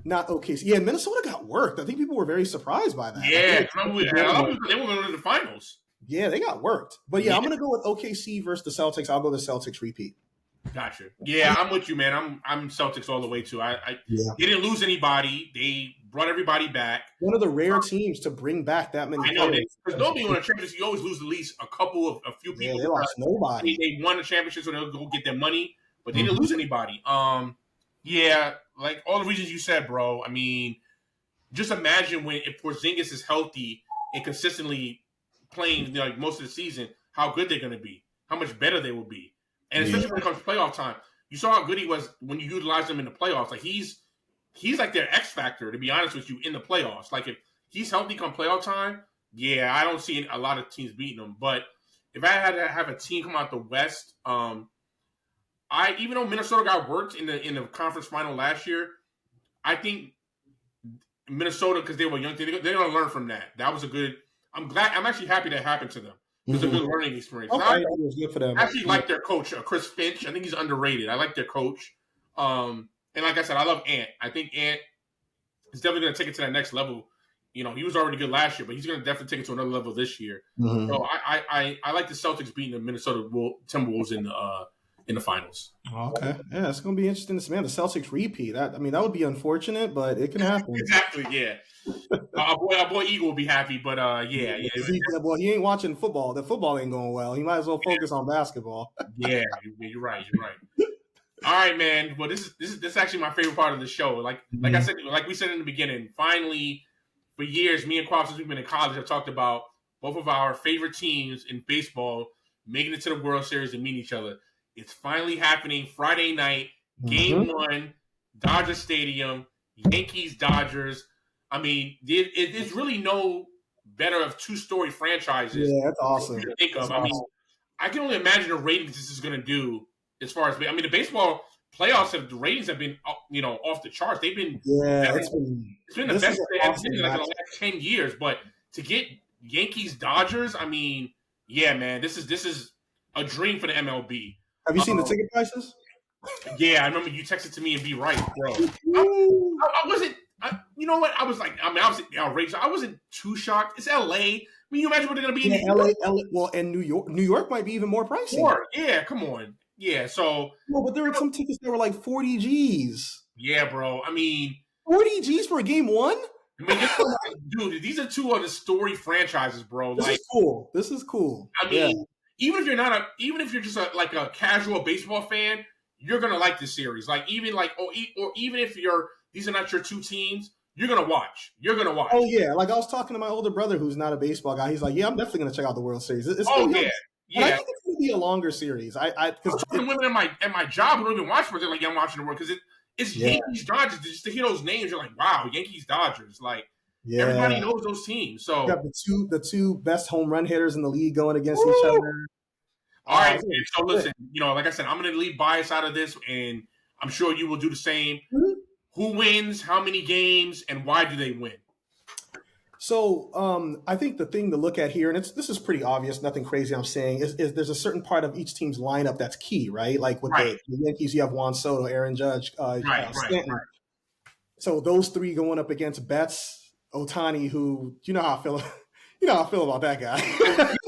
not OKC. Yeah, Minnesota got worked. I think people were very surprised by that. Yeah, they were going to the finals. Yeah, they got worked. But I'm going to go with OKC versus the Celtics. I'll go the Celtics repeat. Gotcha. Yeah, I'm with you, man. I'm Celtics all the way too. They didn't lose anybody. They brought everybody back. One of the rare teams to bring back that many. I know, because normally when a championship, you always lose at least a few people. Yeah, they lost nobody. They won the championship, so they'll go get their money, but they didn't lose anybody. Yeah, like all the reasons you said, bro. I mean, just imagine if Porzingis is healthy and consistently playing like most of the season, how good they're going to be, how much better they will be, and especially when it comes to playoff time. You saw how good he was when you utilized him in the playoffs. Like he's like their X factor, to be honest with you, in the playoffs. Like if he's healthy come playoff time, yeah, I don't see a lot of teams beating him. But if I had to have a team come out the West, even though Minnesota got worked in the conference final last year, I think Minnesota, because they were young, they're going to learn from that. That was a good. I'm actually happy that happened to them. It was a good learning experience. Okay, it was good for them. I actually like their coach, Chris Finch. I think he's underrated. I like their coach. And like I said, I love Ant. I think Ant is definitely going to take it to that next level. You know, he was already good last year, but he's going to definitely take it to another level this year. Mm-hmm. So I like the Celtics beating the Minnesota Timberwolves in the finals. Okay, yeah, it's going to be interesting to see. Man, the Celtics repeat. I mean, that would be unfortunate, but it can happen. Exactly, yeah. Our boy Eagle will be happy, but yeah. Well, he ain't watching football. The football ain't going well. He might as well focus on basketball. Yeah, you're right. All right, man. Well, this is actually my favorite part of the show. Like I said, like we said in the beginning, finally, for years, me and Kwab, since we've been in college, have talked about both of our favorite teams in baseball making it to the World Series and meeting each other. It's finally happening Friday night, Game 1, Dodger Stadium, Yankees, Dodgers. I mean, it's really no better of two-story franchises. Yeah, that's awesome. To think of. I mean, I can only imagine the ratings this is going to do as far as, I mean, the baseball playoffs the ratings have been, off the charts. They've been, it's been the best they have been in like the last 10 years. But to get Yankees Dodgers, I mean, yeah, man, this is a dream for the MLB. Have you seen the ticket prices? Yeah, I remember you texted to me and be right, bro. I wasn't. You know what? I was like, I was outraged. I wasn't too shocked. It's LA. I mean, you imagine what they're gonna be in LA. Well, and New York. New York might be even more pricey. Yeah, come on. Yeah, so. Well, but there were some tickets that were like 40 G's. Yeah, bro. I mean, 40 G's for a game 1. I mean, dude, these are two of the story franchises, bro. This is cool. I mean, even if you're just a casual baseball fan, you're gonna like this series. Like even if these are not your two teams, you're gonna watch. Oh yeah, like I was talking to my older brother who's not a baseball guy. He's like, yeah, I'm definitely gonna check out the World Series. Yeah. But I think it's gonna be a longer series. Because women at my job who don't even watch, but they're like, yeah, I'm watching the World because it's Yankees Dodgers. Just to hear those names, you're like, wow, Yankees Dodgers. Like everybody knows those teams. So you got the two best home run hitters in the league going against each other. All right, so listen, like I said, I'm going to leave bias out of this, and I'm sure you will do the same. Mm-hmm. Who wins, how many games, and why do they win? So I think the thing to look at here, and this is pretty obvious, nothing crazy I'm saying, is there's a certain part of each team's lineup that's key, right? Like with the Yankees, you have Juan Soto, Aaron Judge, Stanton. Right. So those three going up against Betts, Ohtani, who, you know how I feel about that guy.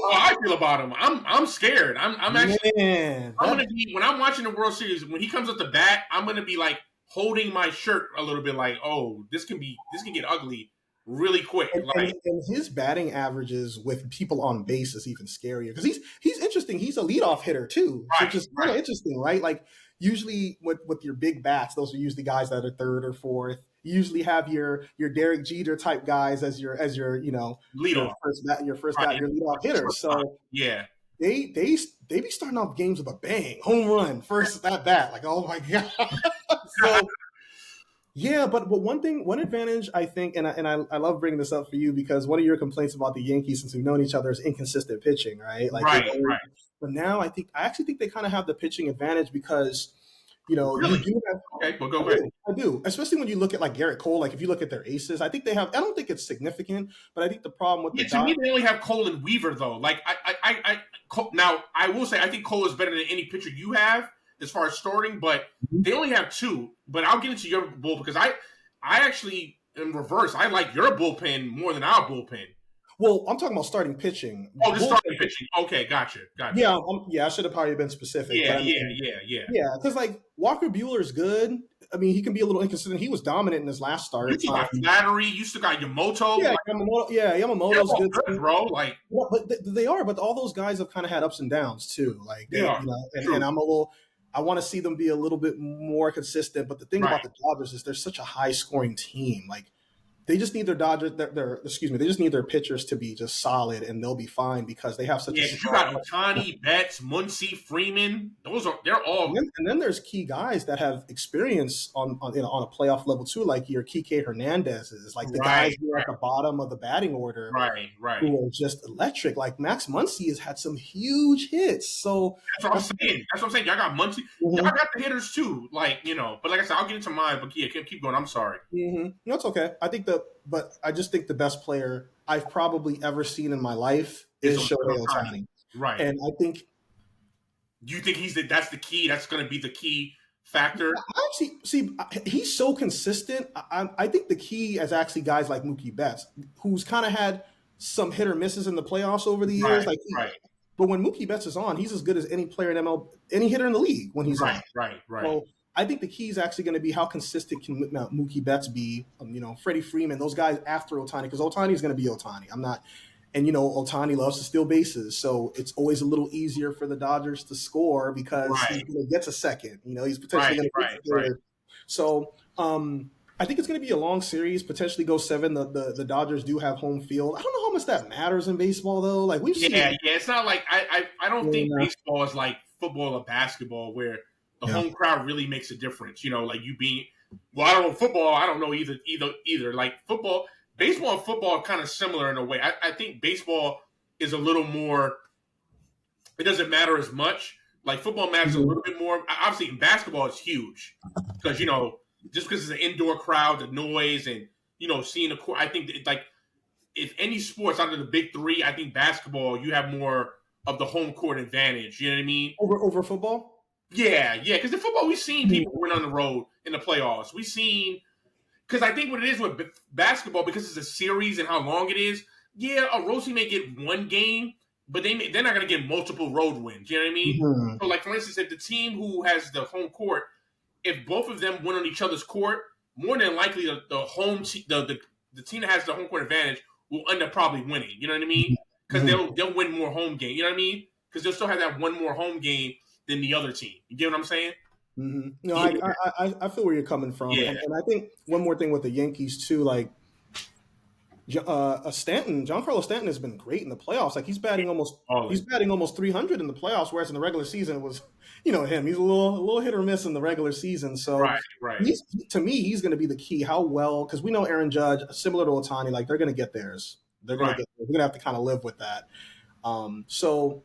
I feel about him. I'm scared. I'm actually. Man, I'm gonna be when I'm watching the World Series. When he comes up the bat, I'm gonna be like holding my shirt a little bit, like, oh, this can get ugly really quick. And his batting averages with people on base is even scarier because he's interesting. He's a leadoff hitter too, which is kind of interesting, right? Like usually with your big bats, those are usually guys that are third or fourth. You usually have your Derek Jeter type guys as your leadoff, your leadoff hitter. So yeah, they be starting off games with a bang, home run, first at bat, like oh my god. So yeah, but one advantage I think, and I love bringing this up for you because one of your complaints about the Yankees since we've known each other is inconsistent pitching, right? Like right. But now I actually think they kind of have the pitching advantage because. Really? You do have, okay, well, go ahead. I do, especially when you look at like Garrett Cole. Like if you look at their aces, I think they have. I don't think it's significant, but I think the problem with to me they only have Cole and Weaver though. Like now I will say I think Cole is better than any pitcher you have as far as starting, but they only have two. But I'll get into your bull because I actually in reverse. I like your bullpen more than our bullpen. Well, I'm talking about starting pitching. Oh, the starting pitching. Okay, gotcha. Yeah, I should have probably been specific. Yeah. Because like Walker Buehler's good. I mean, he can be a little inconsistent. He was dominant in his last start. You still got Flattery. You still got Yamamoto. Yeah, Yamamoto's good too, bro. Like, but they are. But all those guys have kind of had ups and downs too. Like they are. And I'm a little. I want to see them be a little bit more consistent. But the thing about the Dodgers is they're such a high scoring team. Like. They just need their they just need their pitchers to be just solid, and they'll be fine because they have such. Yeah, you got Ohtani, Betts, Muncy, Freeman. They're all. And then there's key guys that have experience on a playoff level too, like your Kike Hernandez is like the guys who are at the bottom of the batting order, right, who are just electric. Like Max Muncy has had some huge hits. So that's what I'm saying. Y'all got Muncy. Mm-hmm. Y'all got the hitters too. Like but like I said, I'll get into mine. But yeah, keep going. I'm sorry. Mm-hmm. No, it's okay. But I just think the best player I've probably ever seen in my life is Shohei Ohtani. Right. And I think. Do you think that's the key? That's going to be the key factor. I actually see he's so consistent. I think the key is actually guys like Mookie Betts, who's kind of had some hit or misses in the playoffs over the years. Right. But when Mookie Betts is on, he's as good as any player in MLB, any hitter in the league when he's on. Right. So I think the key is actually going to be how consistent can Mookie Betts be. Freddie Freeman, those guys after Ohtani, because Ohtani is going to be Ohtani. And Ohtani loves to steal bases, so it's always a little easier for the Dodgers to score because he's going to get a second. He's potentially going to get a third. So I think it's going to be a long series, potentially go 7. The Dodgers do have home field. I don't know how much that matters in baseball, though. Like we've seen. Yeah. It's not like I don't think baseball is like football or basketball where the home crowd really makes a difference. Like you being. Well, I don't know football. I don't know either. Like football. Baseball and football are kind of similar in a way. I think baseball is a little more. It doesn't matter as much. Like football matters a little bit more. Obviously, in basketball, it's huge because just because it's an indoor crowd, the noise, and seeing the court. I think if any sports out of the big 3, I think basketball you have more of the home court advantage. You know what I mean? Over football. Yeah. Because in football, we've seen people win on the road in the playoffs. We've seen. Because I think what it is with basketball, because it's a series and how long it is, a road team may get 1 game, but they're not going to get multiple road wins. You know what I mean? Mm-hmm. So, like, for instance, if the team who has the home court, if both of them win on each other's court, more than likely the home the team that has the home court advantage will end up probably winning. You know what I mean? Because they'll win more home games. You know what I mean? Because they'll still have that 1 more home game than the other team. You get what I'm saying? Mm-hmm. No, I feel where you're coming from, and I think one more thing with the Yankees too, like Giancarlo Stanton has been great in the playoffs. Like he's batting almost 300 in the playoffs, whereas in the regular season it was him. He's a little hit or miss in the regular season. So right. To me, he's going to be the key. How well, because we know Aaron Judge, similar to Ohtani, like they're going to get theirs. They're going to get. We're going to have to kind of live with that. So.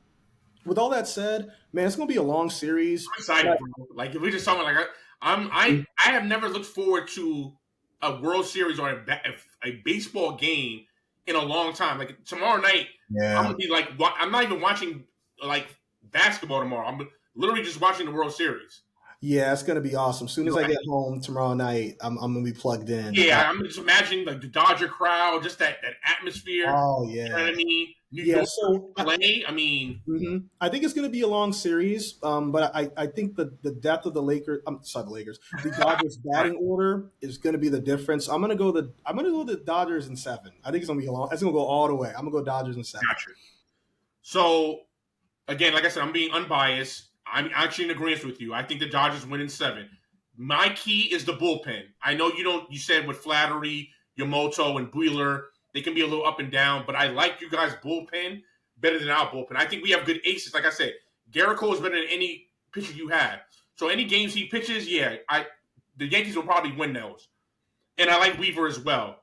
With all that said, man, it's going to be a long series. I'm excited, bro. Like, if we just talking, like, I have never looked forward to a World Series or a baseball game in a long time. Like, tomorrow night, I'm going to be like, I'm not even watching, like, basketball tomorrow. I'm literally just watching the World Series. Yeah, it's going to be awesome. As soon as I get home tomorrow night, I'm going to be plugged in. Yeah, I'm just imagining, like, the Dodger crowd, just that atmosphere. Oh, yeah. You know what I mean? Play. I mean, I think it's going to be a long series, but I think the depth of the Lakers. The Dodgers batting order is going to be the difference. I'm going to go the Dodgers in 7. I think it's going to be long. It's going to go all the way. I'm going to go Dodgers in 7. Gotcha. So again, like I said, I'm being unbiased. I'm actually in agreement with you. I think the Dodgers win in 7. My key is the bullpen. I know you said with Flattery, Yamamoto, and Wheeler. They can be a little up and down, but I like you guys' bullpen better than our bullpen. I think we have good aces. Like I said, Garrett Cole is better than any pitcher you have. So any games he pitches, the Yankees will probably win those. And I like Weaver as well.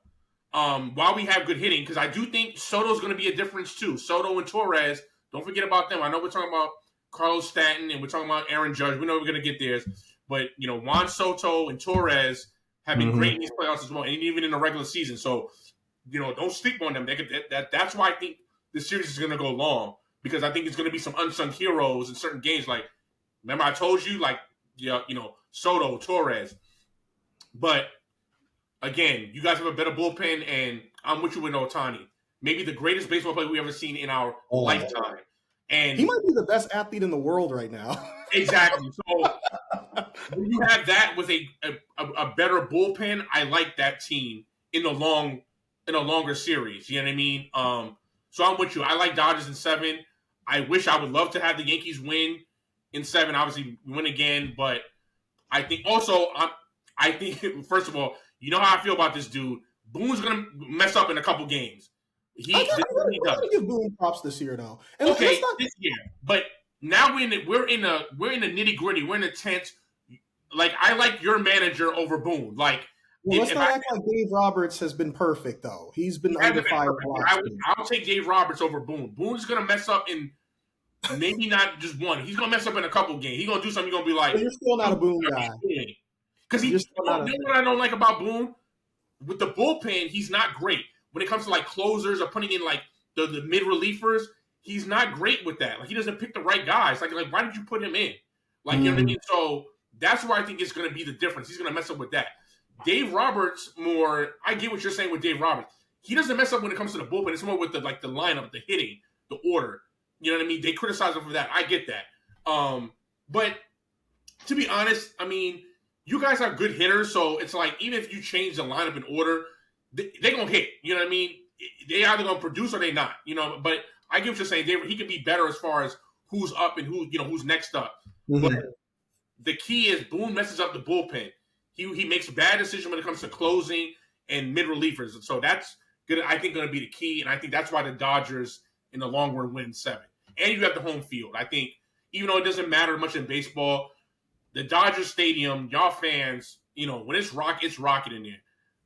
While we have good hitting, because I do think Soto's going to be a difference too. Soto and Torres, don't forget about them. I know we're talking about Carlos Stanton and we're talking about Aaron Judge. We know we're going to get theirs. But, Juan Soto and Torres have been great in these playoffs as well, and even in the regular season. So, don't sleep on them. That's why I think the series is going to go long, because I think it's going to be some unsung heroes in certain games. Like, remember I told you, like, Soto, Torres. But, again, you guys have a better bullpen, and I'm with you with Ohtani. Maybe the greatest baseball player we've ever seen in our lifetime. And he might be the best athlete in the world right now. Exactly. So, when you have that with a better bullpen, I like that team in a longer series. You know what I mean? So I'm with you. I like Dodgers in 7. I would love to have the Yankees win in 7. Obviously, win again. But I think also, first of all, you know how I feel about this dude. Boone's going to mess up in a couple games. I gotta give Boone props this year, though. And this year. But now we're in the nitty gritty. We're in the tense. Like, I like your manager over Boone. Like, let's not act like Dave Roberts has been perfect, though. He's been under fire. I'll take Dave Roberts over Boone. Boone's going to mess up in maybe not just one. He's going to mess up in a couple games. He's going to do something. You're going to be like, but you're still not a Boone guy. Because you know what I don't like about Boone? With the bullpen, he's not great. When it comes to, like, closers or putting in, like, the mid-relievers, he's not great with that. Like, he doesn't pick the right guys. Like why did you put him in? Like, you know what I mean? So that's where I think it's going to be the difference. He's going to mess up with that. Dave Roberts more. I get what you're saying with Dave Roberts. He doesn't mess up when it comes to the bullpen. It's more with the lineup, the hitting, the order. You know what I mean? They criticize him for that. I get that. But to be honest, I mean, you guys are good hitters, so it's like even if you change the lineup in order, they're gonna hit. You know what I mean? They either gonna produce or they not. You know, but I get what you're saying. He can be better as far as who's up and who's next up. Mm-hmm. But the key is Boone messes up the bullpen. He makes bad decisions when it comes to closing and mid relievers, and so that's good. I think going to be the key, and I think that's why the Dodgers in the long run win 7. And you have the home field. I think even though it doesn't matter much in baseball, the Dodgers Stadium, y'all fans, when it's rocking in there.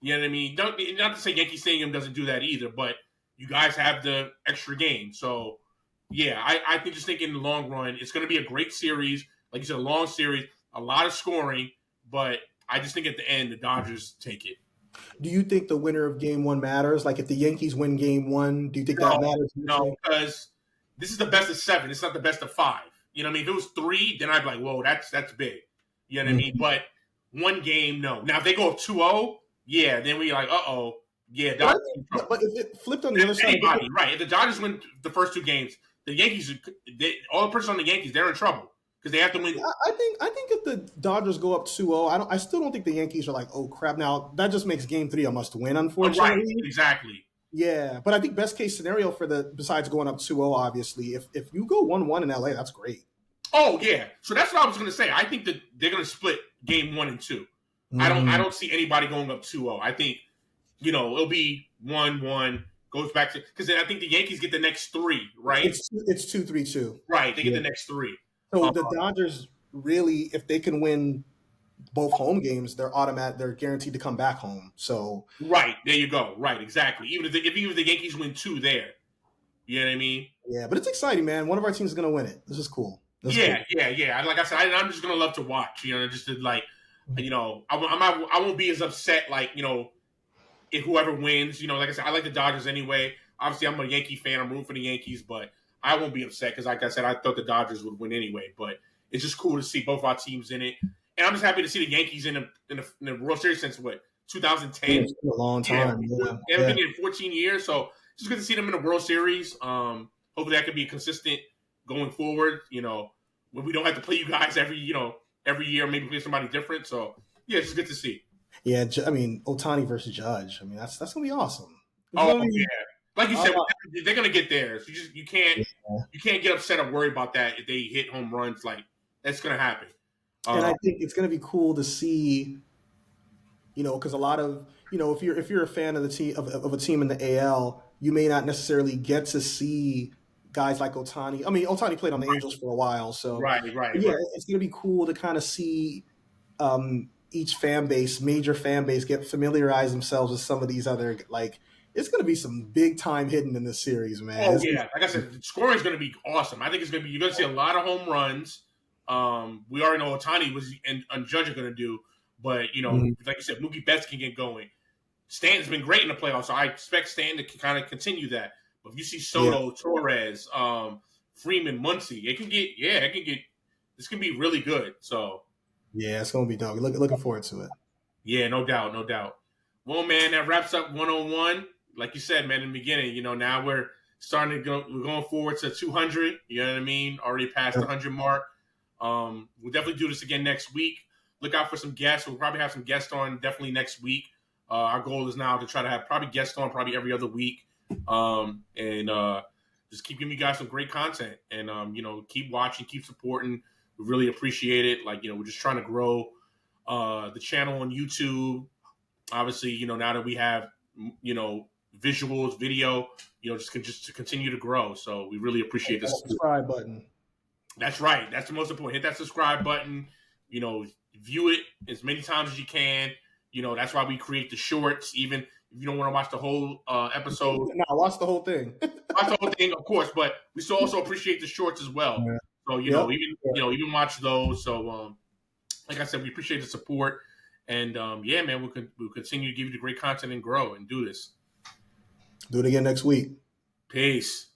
You know what I mean? Not to say Yankee Stadium doesn't do that either, but you guys have the extra game. So, yeah, I think in the long run, it's going to be a great series. Like you said, a long series, a lot of scoring, but I just think at the end, the Dodgers take it. Do you think the winner of Game 1 matters? Like if the Yankees win Game 1, do you think that matters? No, because this is the best of 7. It's not the best of 5. You know what I mean? If it was 3, then I'd be like, whoa, that's big. You know what I mean? But one game, no. Now, if they go up 2-0, yeah, then we're like, uh-oh. Yeah, Dodgers. But if it flipped on the other side. Right. If the Dodgers win the first 2 games, the Yankees, all the person on the Yankees, they're in trouble. Because they have to win. I think if the Dodgers go up 2-0, I still don't think the Yankees are like, oh crap. Now that just makes Game 3 a must win, unfortunately. Right, exactly. Yeah, but I think best case scenario besides going up 2-0, obviously, if you go 1-1 in LA, that's great. Oh yeah, so that's what I was going to say. I think that they're going to split Game 1 and 2. I don't see anybody going up 2-0. I think it'll be 1-1. Goes back to because I think the Yankees get the next 3, right? It's 2-3-2. Right, they get the next 3. So the Dodgers really, if they can win both home games, they're automatic. They're guaranteed to come back home. So right there you go. Right, exactly. Even if the Yankees win 2 there, you know what I mean? Yeah, but it's exciting, man. One of our teams is going to win it. This is cool. Yeah. Like I said, I'm just going to love to watch. Just to I won't be as upset if whoever wins. Like I said, I like the Dodgers anyway. Obviously, I'm a Yankee fan. I'm rooting for the Yankees, but I won't be upset because, like I said, I thought the Dodgers would win anyway. But it's just cool to see both our teams in it, and I'm just happy to see the Yankees in the World Series since 2010. It's been a long time. They haven't been in 14 years, so it's just good to see them in the World Series. Hopefully, that could be consistent going forward. When we don't have to play you guys every year, maybe play somebody different. So yeah, it's just good to see. Yeah, I mean, Ohtani versus Judge. I mean, that's gonna be awesome. Yeah. Like you said, they're gonna get there. So you can't get upset or worry about that if they hit home runs. Like that's gonna happen. And I think it's gonna be cool to see, because a lot of if you're a fan of the team of a team in the AL, you may not necessarily get to see guys like Ohtani. I mean, Ohtani played on the Angels for a while, so right. It's gonna be cool to kind of see each major fan base, get familiarize themselves with some of these other It's going to be some big time hitting in this series, man. Like I said, the scoring is going to be awesome. I think it's going to be. You're going to see a lot of home runs. We already know Ohtani and Judge are going to do, but like you said, Mookie Betts can get going. Stanton's been great in the playoffs, so I expect Stanton to kind of continue that. But if you see Soto, Torres, Freeman, Muncy, it can get. This can be really good. So yeah, it's going to be dope. Looking forward to it. Yeah, no doubt. Well, man, that wraps up 101. Like you said, man, in the beginning, now we're starting to go. We're going forward to 200. You know what I mean? Already past the 100 mark. We'll definitely do this again next week. Look out for some guests. We'll probably have some guests on definitely next week. Our goal is now to try to have probably guests on probably every other week, and just keep giving you guys some great content. And keep watching, keep supporting. We really appreciate it. We're just trying to grow the channel on YouTube. Obviously, now that we have visuals, video, just to continue to grow. So we really appreciate this. Subscribe button. That's right. That's the most important. Hit that subscribe button. View it as many times as you can. That's why we create the shorts. Even if you don't want to watch the whole episode, no, watch the whole thing. Watch the whole thing, of course. But we still also appreciate the shorts as well. Yeah. So even watch those. So like I said, we appreciate the support. And man, we'll continue to give you the great content and grow and do this. Do it again next week. Peace.